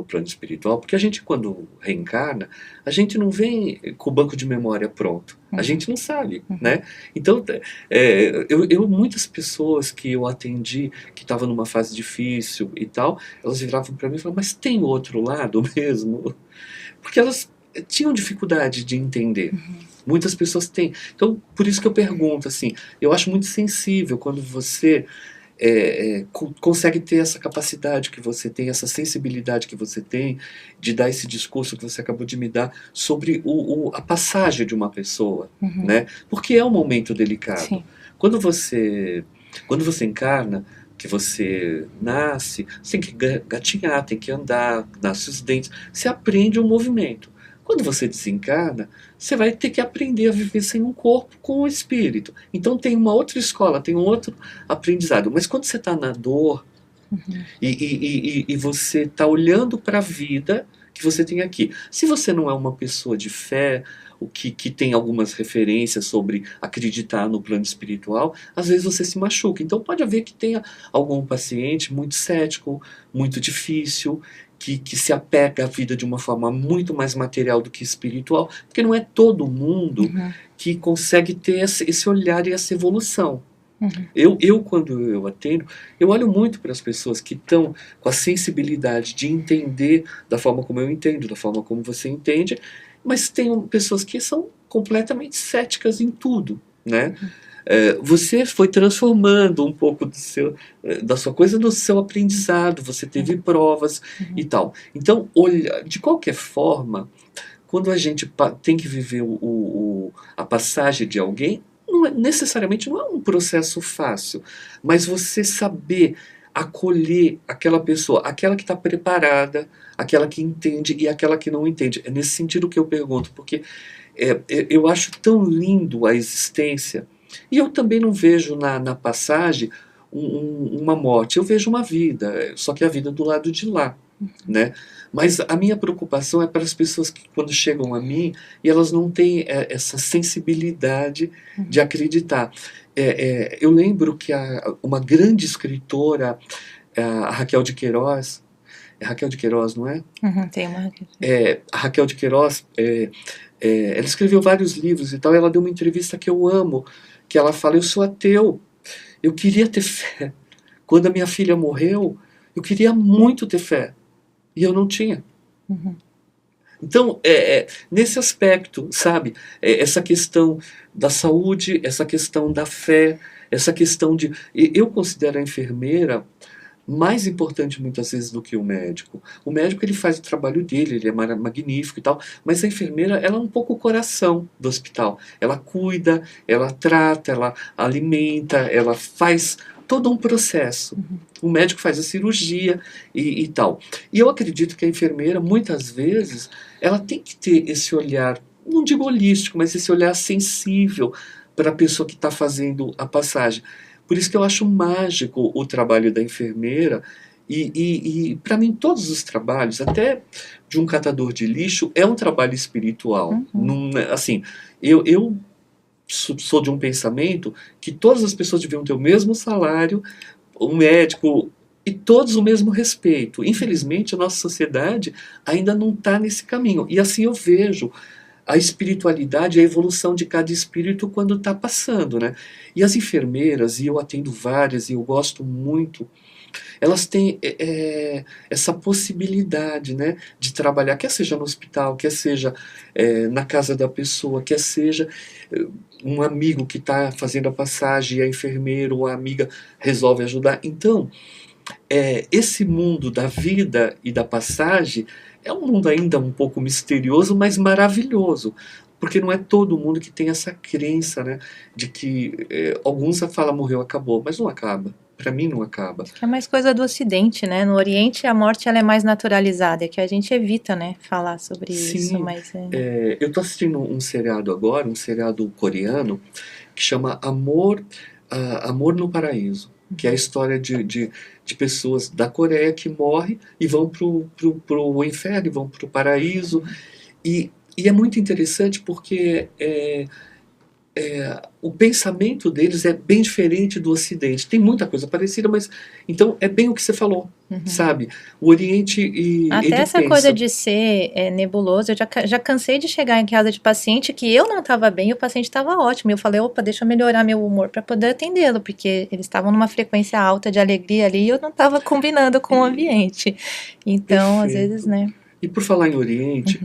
Speaker 1: plano espiritual, porque a gente, quando reencarna, a gente não vem com o banco de memória pronto. A gente não sabe, né? Então, muitas pessoas que eu atendi, que estavam numa fase difícil e tal, elas viravam para mim e falavam, mas tem outro lado mesmo? Porque elas tinham dificuldade de entender. Muitas pessoas têm. Então, por isso que eu pergunto, assim, eu acho muito sensível quando você consegue ter essa capacidade que você tem, essa sensibilidade que você tem, de dar esse discurso que você acabou de me dar sobre a passagem de uma pessoa, né? Porque é um momento delicado.
Speaker 2: Sim.
Speaker 1: Quando você encarna, que você nasce, você tem que gatinhar, tem que andar, nasce os dentes, você aprende um movimento. Quando você desencarna, você vai ter que aprender a viver sem um corpo com o espírito. Então tem uma outra escola, tem um outro aprendizado. Mas quando você está na dor e você está olhando para a vida que você tem aqui. Se você não é uma pessoa de fé, que tem algumas referências sobre acreditar no plano espiritual, às vezes você se machuca. Então pode haver que tenha algum paciente muito cético, muito difícil, que se apega à vida de uma forma muito mais material do que espiritual, porque não é todo mundo que consegue ter esse olhar e essa evolução. Quando eu atendo, eu olho muito para as pessoas que estão com a sensibilidade de entender da forma como eu entendo, da forma como você entende, mas tem pessoas que são completamente céticas em tudo, né? Você foi transformando um pouco da sua coisa no seu aprendizado, você teve provas e tal. Então, de qualquer forma, quando a gente tem que viver a passagem de alguém, necessariamente não é um processo fácil, mas você saber acolher aquela pessoa, aquela que está preparada, aquela que entende e aquela que não entende. É nesse sentido que eu pergunto, porque eu acho tão lindo a existência. E eu também não vejo na passagem uma morte, eu vejo uma vida, só que a vida do lado de lá, né? Mas a minha preocupação é para as pessoas que quando chegam a mim e elas não têm essa sensibilidade de acreditar. Eu lembro que uma grande escritora, a Raquel de Queiroz, é Raquel de Queiroz, não é?
Speaker 2: Tem uma Raquel.
Speaker 1: A Raquel de Queiroz, ela escreveu vários livros e tal, ela deu uma entrevista que eu amo, que ela fala, eu sou ateu, eu queria ter fé. Quando a minha filha morreu, eu queria muito ter fé, e eu não tinha. Então, nesse aspecto, sabe, essa questão da saúde, essa questão da fé, essa questão de... Eu considero a enfermeira mais importante muitas vezes do que o médico. O médico, ele faz o trabalho dele, ele é magnífico e tal, mas a enfermeira, ela é um pouco o coração do hospital. Ela cuida, ela trata, ela alimenta, ela faz todo um processo. O médico faz a cirurgia e tal. E eu acredito que a enfermeira, muitas vezes, ela tem que ter esse olhar, não digo holístico, mas esse olhar sensível para a pessoa que está fazendo a passagem. Por isso que eu acho mágico o trabalho da enfermeira e para mim todos os trabalhos, até de um catador de lixo, é um trabalho espiritual. Assim, eu sou de um pensamento que todas as pessoas deviam ter o mesmo salário, o médico e todos o mesmo respeito. Infelizmente, a nossa sociedade ainda não está nesse caminho. E assim eu vejo a espiritualidade, a evolução de cada espírito quando está passando, né? E as enfermeiras, e eu atendo várias, e eu gosto muito, elas têm essa possibilidade, né, de trabalhar, quer seja no hospital, quer seja na casa da pessoa, quer seja um amigo que está fazendo a passagem, e a enfermeira ou a amiga resolve ajudar. Então, esse mundo da vida e da passagem é um mundo ainda um pouco misterioso, mas maravilhoso. Porque não é todo mundo que tem essa crença, né? De que alguns falam, morreu, acabou. Mas não acaba. Para mim não acaba.
Speaker 2: Acho que é mais coisa do Ocidente, né? No Oriente a morte ela é mais naturalizada, é que a gente evita, né, falar sobre isso,
Speaker 1: Sim,
Speaker 2: mas
Speaker 1: eu tô assistindo um seriado agora, um seriado coreano, que chama Amor no Paraíso, que é a história de pessoas da Coreia que morrem e vão pro inferno, e vão pro paraíso, e é muito interessante porque o pensamento deles é bem diferente do Ocidente. Tem muita coisa parecida, mas então é bem o que você falou, sabe? O Oriente,
Speaker 2: até
Speaker 1: ele
Speaker 2: essa coisa
Speaker 1: pensa,
Speaker 2: de ser nebuloso, eu já cansei de chegar em casa de paciente que eu não estava bem e o paciente estava ótimo. E eu falei, opa, deixa eu melhorar meu humor para poder atendê-lo, porque eles estavam numa frequência alta de alegria ali e eu não estava combinando com o ambiente. Então, às vezes,
Speaker 1: perfeito.
Speaker 2: né?
Speaker 1: E por falar em Oriente,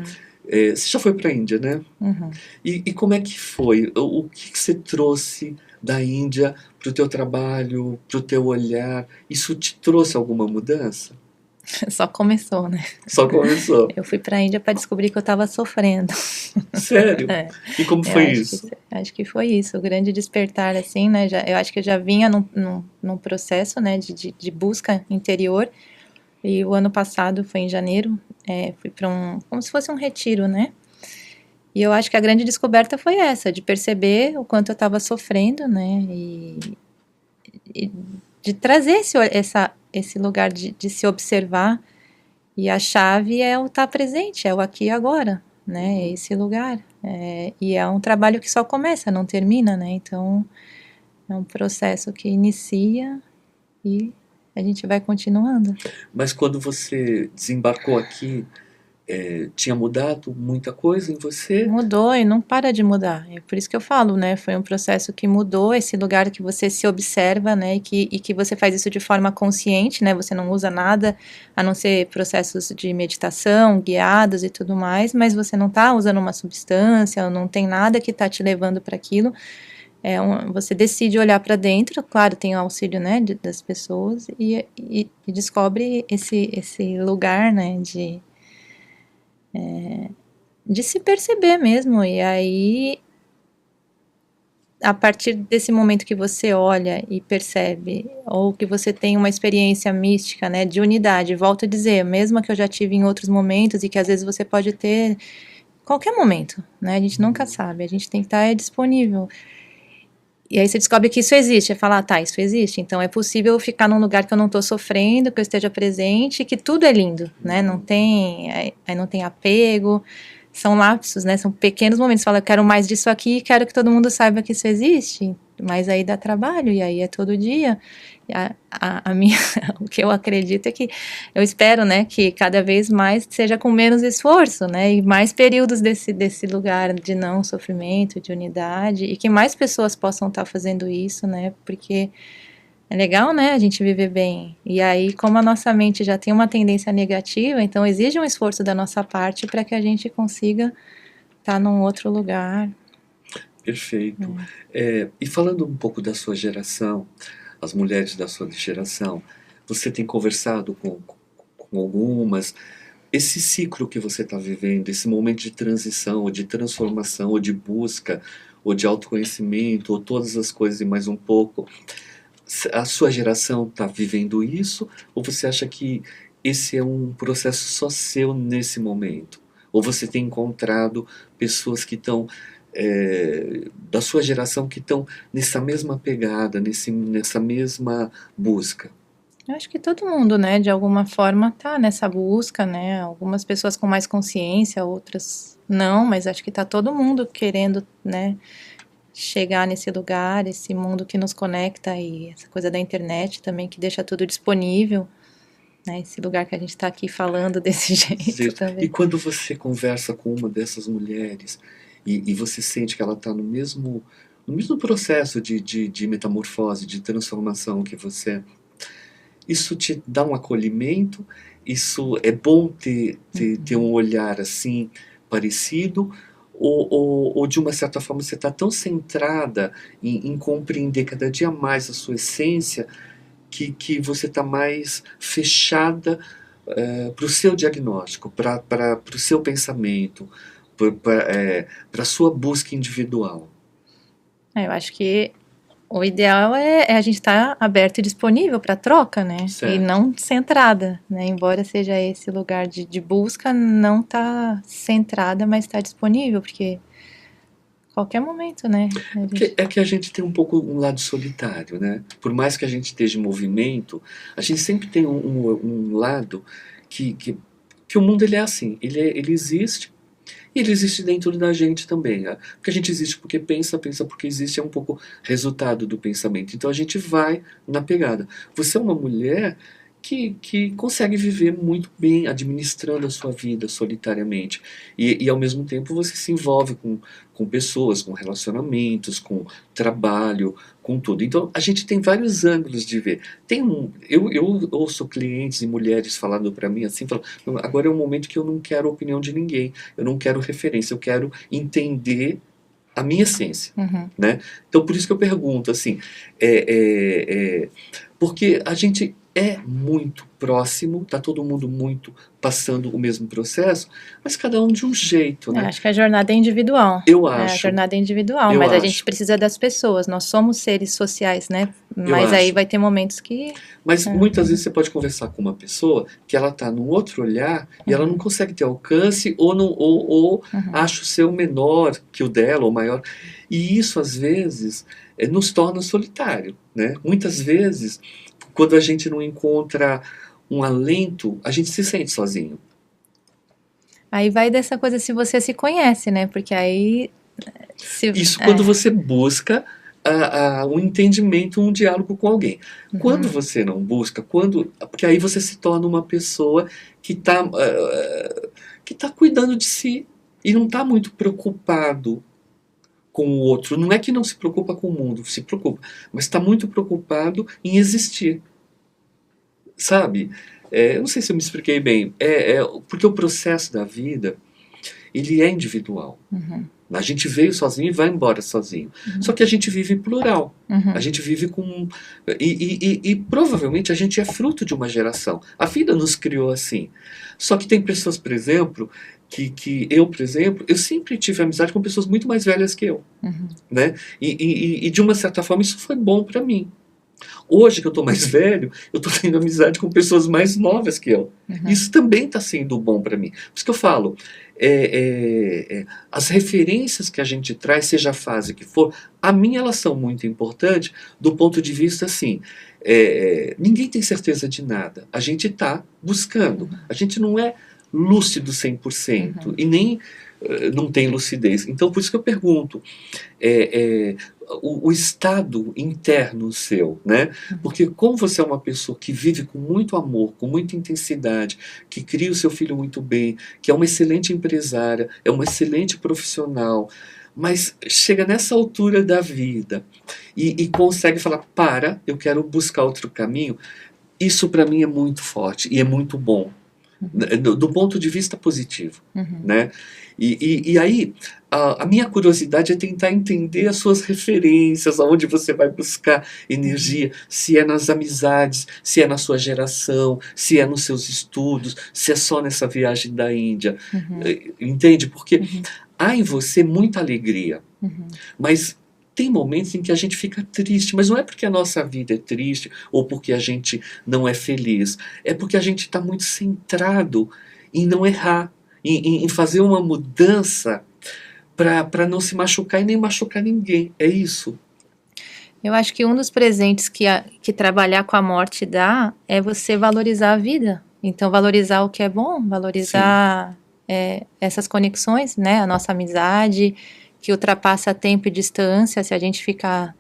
Speaker 1: você já foi para a Índia, né?
Speaker 2: Uhum.
Speaker 1: E como é que foi? O que você trouxe da Índia para o teu trabalho, para o teu olhar? Isso te trouxe alguma mudança?
Speaker 2: Só começou, né?
Speaker 1: Só começou.
Speaker 2: Eu fui para a Índia para descobrir que eu estava sofrendo.
Speaker 1: Sério?
Speaker 2: É,
Speaker 1: E como
Speaker 2: eu
Speaker 1: foi isso?
Speaker 2: acho que foi isso, o grande despertar, assim, né? Eu acho que eu já vinha num processo, né, de busca interior. E o ano passado, foi em janeiro, fui para como se fosse um retiro, né? E eu acho que a grande descoberta foi essa, de perceber o quanto eu estava sofrendo, né? E de trazer esse lugar de se observar. E a chave é o estar presente, é o aqui e agora, né? É esse lugar. E é um trabalho que só começa, não termina, né? Então, é um processo que inicia e a gente vai continuando.
Speaker 1: Mas quando você desembarcou aqui, tinha mudado muita coisa em você?
Speaker 2: Mudou e não para de mudar. É por isso que eu falo, né? Foi um processo que mudou esse lugar que você se observa, né? E que você faz isso de forma consciente, né? Você não usa nada a não ser processos de meditação, guiados e tudo mais, mas você não está usando uma substância, não tem nada que está te levando para aquilo. Você decide olhar para dentro, claro, tem o auxílio, né, das pessoas, e descobre esse lugar, né, de se perceber mesmo. E aí, a partir desse momento que você olha e percebe, ou que você tem uma experiência mística, né, de unidade, volto a dizer, mesmo que eu já tive em outros momentos e que às vezes você pode ter qualquer momento, né, a gente nunca sabe, a gente tem que estar disponível. E aí você descobre que isso existe, é falar, tá, isso existe, então é possível ficar num lugar que eu não estou sofrendo, que eu esteja presente, que tudo é lindo, né, não tem, aí não tem apego, são lapsos, né, são pequenos momentos, você fala, eu quero mais disso aqui, quero que todo mundo saiba que isso existe, mas aí dá trabalho, e aí é todo dia. A minha, o que eu acredito é que, eu espero, né, que cada vez mais seja com menos esforço, né, e mais períodos desse lugar de não sofrimento, de unidade, e que mais pessoas possam estar fazendo isso, né, porque é legal, né, a gente viver bem, e aí como a nossa mente já tem uma tendência negativa, então exige um esforço da nossa parte para que a gente consiga estar num outro lugar.
Speaker 1: Perfeito. E falando um pouco da sua geração, as mulheres da sua geração, você tem conversado com algumas, esse ciclo que você está vivendo, esse momento de transição, ou de transformação, ou de busca, ou de autoconhecimento, ou todas as coisas e mais um pouco, a sua geração está vivendo isso? Ou você acha que esse é um processo só seu nesse momento? Ou você tem encontrado pessoas que estão da sua geração que estão nessa mesma pegada, nessa mesma busca?
Speaker 2: Eu acho que todo mundo, né, de alguma forma tá nessa busca, né, algumas pessoas com mais consciência, outras não, mas acho que tá todo mundo querendo, né, chegar nesse lugar, esse mundo que nos conecta e essa coisa da internet também que deixa tudo disponível, né? Esse lugar que a gente está aqui falando desse jeito
Speaker 1: E
Speaker 2: também.
Speaker 1: quando você conversa com uma dessas mulheres e você sente que ela está no mesmo processo de metamorfose, de transformação que você, isso te dá um acolhimento? Isso é bom ter um olhar assim parecido? Ou de uma certa forma você está tão centrada em compreender cada dia mais a sua essência que você está mais fechada para o seu diagnóstico, para o seu pensamento, para a sua busca individual?
Speaker 2: Eu acho que o ideal é a gente estar aberto e disponível para troca, né? E
Speaker 1: Certo.
Speaker 2: não centrada, né? Embora seja esse lugar de busca, não tá centrada, mas está disponível, porque qualquer momento, né?
Speaker 1: É que a gente tem um pouco um lado solitário, né? Por mais que a gente esteja em movimento, a gente sempre tem um lado que o mundo ele é assim, ele existe. E ele existe dentro da gente também. Né? Porque a gente existe porque pensa, pensa porque existe, é um pouco resultado do pensamento. Então a gente vai na pegada. Você é uma mulher que consegue viver muito bem administrando a sua vida solitariamente. E ao mesmo tempo você se envolve com pessoas, com relacionamentos, com trabalho, com tudo. Então a gente tem vários ângulos de ver. Eu ouço clientes e mulheres falando para mim assim, falando, agora é um momento que eu não quero a opinião de ninguém, eu não quero referência, eu quero entender a minha essência,
Speaker 2: Uhum.
Speaker 1: né? Então por isso que eu pergunto assim, porque a gente é muito próximo, tá todo mundo muito passando o mesmo processo, mas cada um de um jeito, né?
Speaker 2: Acho que a jornada é individual.
Speaker 1: Eu
Speaker 2: A
Speaker 1: acho.
Speaker 2: jornada é individual,
Speaker 1: Eu
Speaker 2: mas a
Speaker 1: acho.
Speaker 2: gente precisa das pessoas. Nós somos seres sociais, né?
Speaker 1: Eu
Speaker 2: Mas aí
Speaker 1: acho.
Speaker 2: vai ter momentos que
Speaker 1: Mas muitas vezes você pode conversar com uma pessoa que ela está num outro olhar e ela não consegue ter alcance ou acha o seu menor que o dela ou maior. E isso às vezes nos torna solitário, né? Muitas vezes quando a gente não encontra um alento, a gente se sente sozinho.
Speaker 2: aí vai dessa coisa se você se conhece, né? Porque aí
Speaker 1: Isso quando você busca um entendimento, um diálogo com alguém. Quando você não busca, porque aí você se torna uma pessoa que tá cuidando de si e não está muito preocupado com o outro. Não é que não se preocupa com o mundo, se preocupa, mas está muito preocupado em existir. Sabe? Eu não sei se eu me expliquei bem. Porque o processo da vida, ele é individual. A gente veio sozinho e vai embora sozinho. Só que a gente vive plural. A gente vive com... E provavelmente a gente é fruto de uma geração. A vida nos criou assim. Só que tem pessoas, por exemplo, por exemplo, eu sempre tive amizade com pessoas muito mais velhas que eu. Né? E de uma certa forma isso foi bom para mim. Hoje que eu estou mais velho, eu estou tendo amizade com pessoas mais novas que eu. Isso também está sendo bom para mim. Por isso que eu falo, as referências que a gente traz, seja a fase que for, a mim elas são muito importantes do ponto de vista assim, ninguém tem certeza de nada. A gente está buscando. A gente não é lúcido 100% e nem não tem lucidez. Então por isso que eu pergunto, o estado interno seu, né? Porque como você é uma pessoa que vive com muito amor, com muita intensidade, que cria o seu filho muito bem, que é uma excelente empresária, é uma excelente profissional, mas chega nessa altura da vida e consegue falar, eu quero buscar outro caminho, isso para mim é muito forte e é muito bom. Do ponto de vista positivo, né? E aí a minha curiosidade é tentar entender as suas referências, aonde você vai buscar energia, se é nas amizades, se é na sua geração, se é nos seus estudos, se é só nessa viagem da Índia, entende? Porque há em você muita alegria, mas tem momentos em que a gente fica triste, mas não é porque a nossa vida é triste ou porque a gente não é feliz, é porque a gente está muito centrado em não errar, em fazer uma mudança para não se machucar e nem machucar ninguém. É isso.
Speaker 2: Eu acho que um dos presentes que trabalhar com a morte dá é você valorizar a vida. Então, valorizar o que é bom, valorizar essas conexões, né? A nossa amizade, que ultrapassa tempo e distância. Se a gente ficar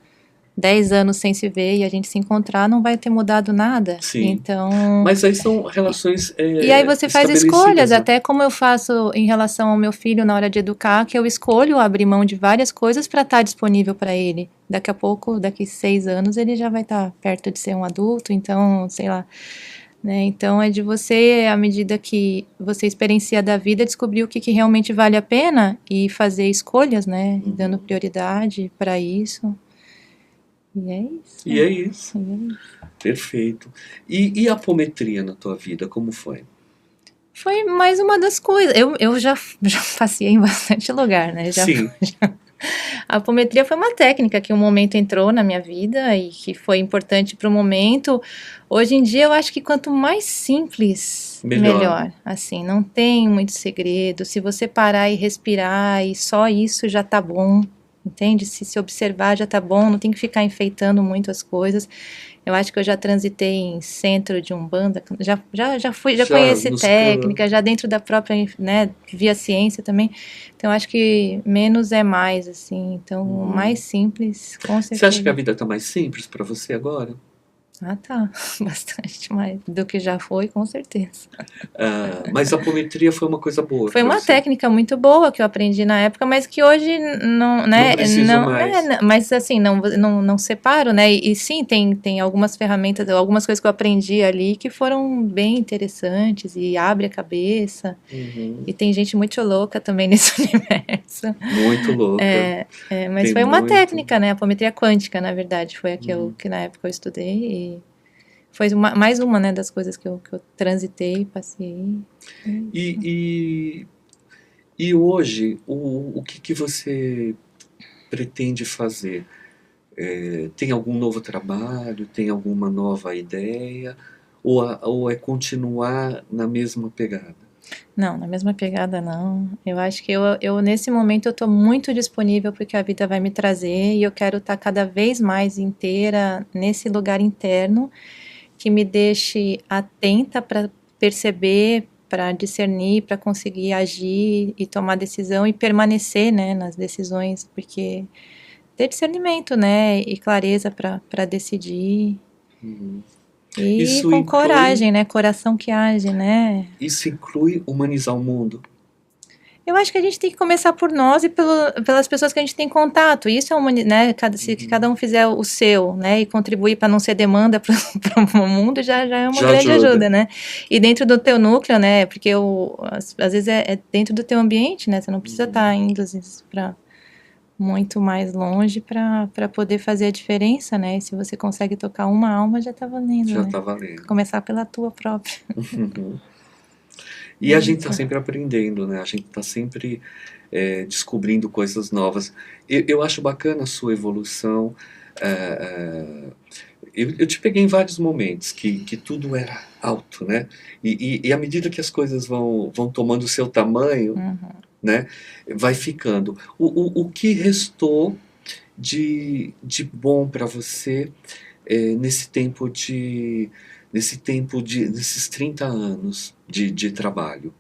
Speaker 2: 10 anos sem se ver e a gente se encontrar, não vai ter mudado nada.
Speaker 1: Sim.
Speaker 2: Então,
Speaker 1: Mas aí são relações
Speaker 2: e aí você faz escolhas,
Speaker 1: né?
Speaker 2: até como eu faço em relação ao meu filho na hora de educar, que eu escolho abrir mão de várias coisas para estar disponível para ele. Daqui a pouco, daqui 6 anos, ele já vai estar perto de ser um adulto, então, sei lá. Né? Então, é de você, à medida que você experiencia da vida, descobrir o que realmente vale a pena e fazer escolhas, né? Dando prioridade para isso. E é isso.
Speaker 1: E é isso.
Speaker 2: E é isso.
Speaker 1: Perfeito. E a apometria na tua vida, como foi?
Speaker 2: Foi mais uma das coisas. Eu já passei em bastante lugar, né?
Speaker 1: Sim.
Speaker 2: A apometria foi uma técnica que um momento entrou na minha vida e que foi importante para o momento. Hoje em dia eu acho que quanto mais simples, melhor. Assim, não tem muito segredo. Se você parar e respirar e só isso já tá bom, entende? Se observar já tá bom, não tem que ficar enfeitando muito as coisas. Eu acho que eu já transitei em centro de Umbanda, já conheci técnica, já dentro da própria, né, via ciência também. Então, acho que menos é mais, assim. Então, mais simples, com certeza.
Speaker 1: Você acha que a vida tá mais simples para você agora?
Speaker 2: Ah, tá. Bastante mais do que já foi, com certeza.
Speaker 1: Mas a apometria foi uma coisa boa.
Speaker 2: Foi uma técnica muito boa que eu aprendi na época, mas que hoje não, né?
Speaker 1: Não preciso mais.
Speaker 2: Né, mas assim, não separo, né? E sim, tem algumas ferramentas, algumas coisas que eu aprendi ali que foram bem interessantes e abre a cabeça. E tem gente muito louca também nesse universo.
Speaker 1: Muito louca.
Speaker 2: Mas tem foi uma técnica, né? A apometria quântica, na verdade, foi a que na época eu estudei e foi mais uma, né, das coisas que eu transitei, passei.
Speaker 1: E hoje, o que você pretende fazer? Tem algum novo trabalho? Tem alguma nova ideia? Ou é continuar na mesma pegada?
Speaker 2: Não, na mesma pegada não. Eu acho que eu nesse momento eu estou muito disponível porque a vida vai me trazer e eu quero estar cada vez mais inteira nesse lugar interno que me deixe atenta para perceber, para discernir, para conseguir agir e tomar decisão e permanecer, né, nas decisões, porque ter discernimento, né, e clareza para decidir. E
Speaker 1: Isso
Speaker 2: com coragem, né, coração que age, né.
Speaker 1: Isso inclui humanizar o mundo?
Speaker 2: Eu acho que a gente tem que começar por nós e pelas pessoas que a gente tem contato. Isso é né? Se cada um fizer o seu, né? E contribuir para não ser demanda para o mundo, já é uma grande ajuda, né? E dentro do teu núcleo, né? Porque às vezes é dentro do teu ambiente, né? Você não precisa estar indo para muito mais longe para poder fazer a diferença, né? E se você consegue tocar uma alma, já está valendo,
Speaker 1: já
Speaker 2: né?
Speaker 1: está valendo.
Speaker 2: Começar pela tua própria.
Speaker 1: E a gente está sempre aprendendo, né? A gente está sempre descobrindo coisas novas. Eu acho bacana a sua evolução. Eu te peguei em vários momentos que tudo era alto, né? E à medida que as coisas vão tomando o seu tamanho, né? Vai ficando. O que restou de bom para você nesses 30 anos de trabalho?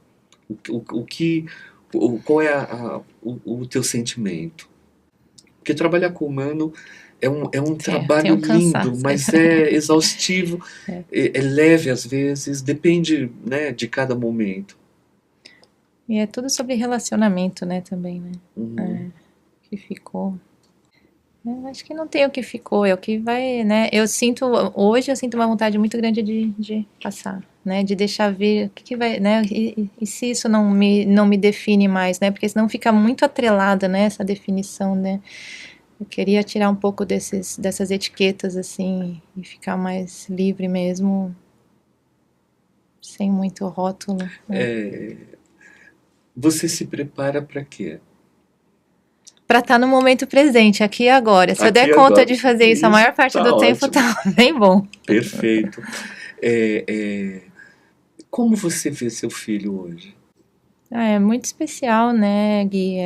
Speaker 1: Qual é o teu sentimento? Porque trabalhar com o humano é um trabalho lindo, mas é exaustivo, é leve às vezes, depende, né, de cada momento.
Speaker 2: E é tudo sobre relacionamento, né, também, né? Que ficou. Eu acho que não tem o que ficou, é o que vai, né? Hoje eu sinto uma vontade muito grande de passar, né? De deixar vir o que vai, né? E se isso não me define mais, né? Porque senão fica muito atrelada, né? Essa definição, né? Eu queria tirar um pouco dessas etiquetas, assim, e ficar mais livre mesmo, sem muito rótulo. Né?
Speaker 1: Você se prepara para quê?
Speaker 2: Para estar no momento presente, aqui e agora. Se eu der conta de fazer isso a maior parte do tempo, tá bem bom.
Speaker 1: Perfeito. Como você vê seu filho hoje?
Speaker 2: É muito especial, né, Gui?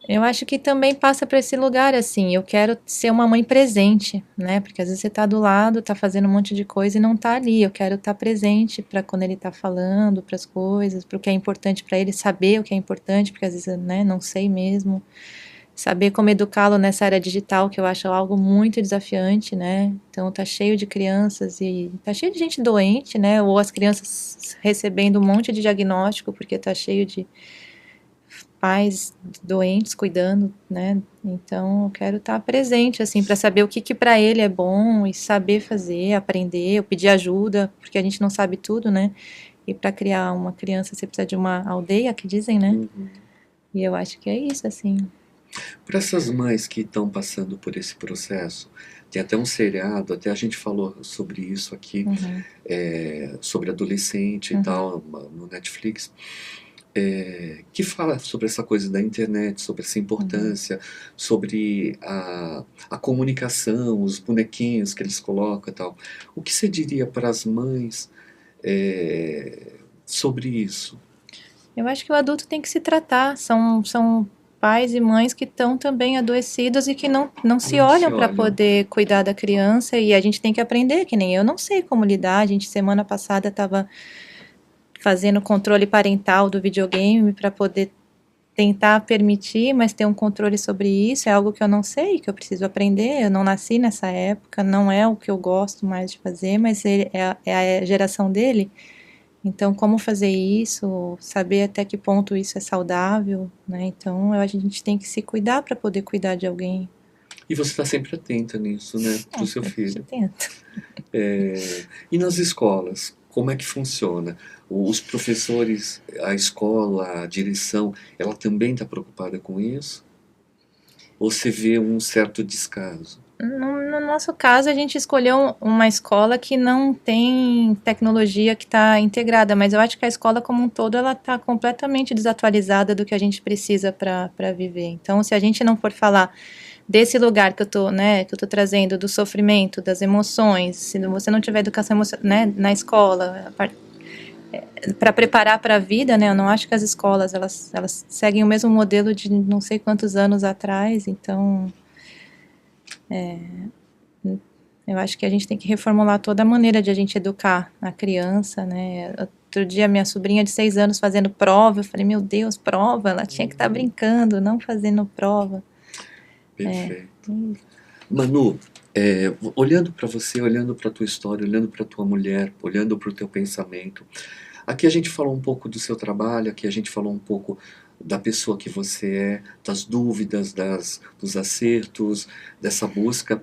Speaker 2: Eu acho que também passa para esse lugar, assim, eu quero ser uma mãe presente, né? Porque às vezes você tá do lado, tá fazendo um monte de coisa e não tá ali. Eu quero estar presente para quando ele tá falando, para as coisas, para o que é importante para ele, saber o que é importante, porque às vezes, né, não sei mesmo. Saber como educá-lo nessa área digital, que eu acho algo muito desafiante, né? Então tá cheio de crianças e tá cheio de gente doente, né? Ou as crianças recebendo um monte de diagnóstico, porque tá cheio de pais doentes cuidando, né? Então eu quero estar presente assim para saber o que que para ele é bom e saber fazer, aprender, eu pedir ajuda, porque a gente não sabe tudo, né? E para criar uma criança você precisa de uma aldeia, que dizem, né?
Speaker 1: Uhum.
Speaker 2: E eu acho que é isso assim.
Speaker 1: Para essas mães que estão passando por esse processo, tem até um seriado, até a gente falou sobre isso aqui,
Speaker 2: Uhum,
Speaker 1: sobre adolescente e
Speaker 2: uhum,
Speaker 1: tal, no Netflix, que fala sobre essa coisa da internet, sobre essa
Speaker 2: uhum.
Speaker 1: importância, sobre a comunicação, os bonequinhos que eles colocam e tal. O que você diria para as mães sobre isso?
Speaker 2: Eu acho que o adulto tem que se tratar. São pais e mães que estão também adoecidos e que não se
Speaker 1: Não se
Speaker 2: olham para
Speaker 1: olham.
Speaker 2: poder cuidar da criança. E a gente tem que aprender, que nem eu não sei como lidar. A gente, semana passada, estava fazendo controle parental do videogame para poder tentar permitir, mas ter um controle sobre isso. É algo que eu não sei, que eu preciso aprender. Eu não nasci nessa época, não é o que eu gosto mais de fazer, mas é a geração dele. Então, como fazer isso, saber até que ponto isso é saudável, né? Então, a gente tem que se cuidar para poder cuidar de alguém.
Speaker 1: E você está sempre atenta nisso, né, para o seu
Speaker 2: A gente
Speaker 1: filho.
Speaker 2: tenta.
Speaker 1: E nas escolas, como é que funciona? Os professores, a escola, a direção, ela também está preocupada com isso? Ou você vê um certo descaso?
Speaker 2: No nosso caso, a gente escolheu uma escola que não tem tecnologia que está integrada, mas eu acho que a escola como um todo ela está completamente desatualizada do que a gente precisa para viver. Então, se a gente não for falar desse lugar que eu tô, né, que eu tô trazendo do sofrimento, das emoções, se você não tiver educação emocional, né, na escola, para preparar para a vida, né, eu não acho que as escolas elas seguem o mesmo modelo de não sei quantos anos atrás, então eu acho que a gente tem que reformular toda a maneira de a gente educar a criança, né? Outro dia, minha sobrinha de 6 anos fazendo prova, eu falei, meu Deus, prova? Ela tinha que estar brincando, não fazendo prova.
Speaker 1: Perfeito. Manu, olhando para você, olhando para a tua história, olhando para a tua mulher, olhando para o teu pensamento, aqui a gente falou um pouco do seu trabalho, aqui a gente falou um pouco da pessoa que você é, das dúvidas, dos acertos, dessa busca.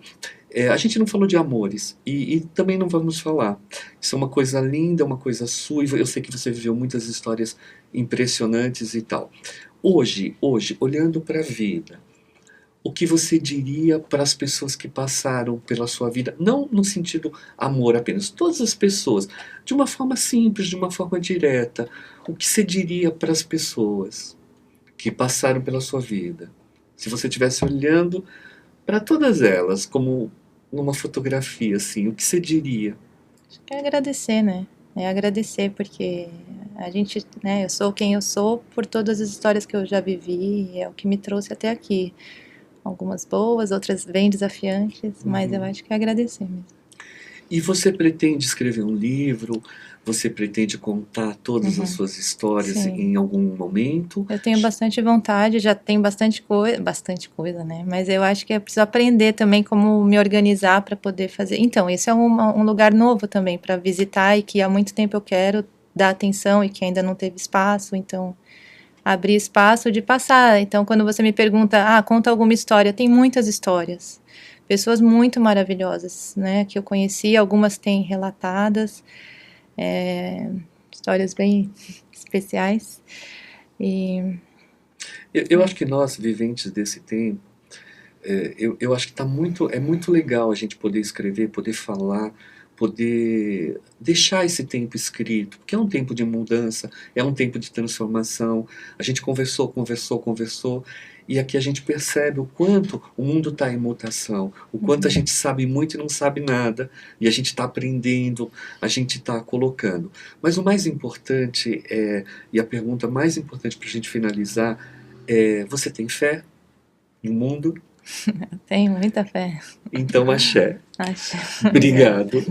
Speaker 1: A gente não falou de amores e também não vamos falar. Isso é uma coisa linda, uma coisa sua. Eu sei que você viveu muitas histórias impressionantes e tal. Hoje, olhando para a vida, o que você diria para as pessoas que passaram pela sua vida, não no sentido amor apenas, todas as pessoas, de uma forma simples, de uma forma direta, o que você diria para as pessoas que passaram pela sua vida? Se você estivesse olhando para todas elas, como numa fotografia, assim, o que você diria?
Speaker 2: Acho que é agradecer, né? É agradecer porque a gente, né, eu sou quem eu sou por todas as histórias que eu já vivi, e é o que me trouxe até aqui. Algumas boas, outras bem desafiantes, mas eu acho que é agradecer mesmo.
Speaker 1: E você pretende escrever um livro? Você pretende contar todas as
Speaker 2: Uhum,
Speaker 1: suas histórias
Speaker 2: sim.
Speaker 1: em algum momento?
Speaker 2: Eu tenho bastante vontade, já tenho bastante coisa, né? Mas eu acho que eu preciso aprender também como me organizar para poder fazer. Então, esse é um lugar novo também para visitar e que há muito tempo eu quero dar atenção e que ainda não teve espaço. Então, abrir espaço de passar. Então, quando você me pergunta, conta alguma história, tem muitas histórias. Pessoas muito maravilhosas, né? Que eu conheci, algumas têm relatadas, histórias bem especiais. E
Speaker 1: Eu acho que nós, viventes desse tempo, eu acho que é muito legal a gente poder escrever, poder falar, poder deixar esse tempo escrito, porque é um tempo de mudança, é um tempo de transformação. A gente conversou, conversou, conversou, e aqui a gente percebe o quanto o mundo está em mutação, o quanto a gente sabe muito e não sabe nada, e a gente está aprendendo, a gente está colocando. Mas o mais importante e a pergunta mais importante para a gente finalizar é: você tem fé? no mundo?
Speaker 2: Tenho muita fé.
Speaker 1: Então, axé.
Speaker 2: Acho.
Speaker 1: Obrigado.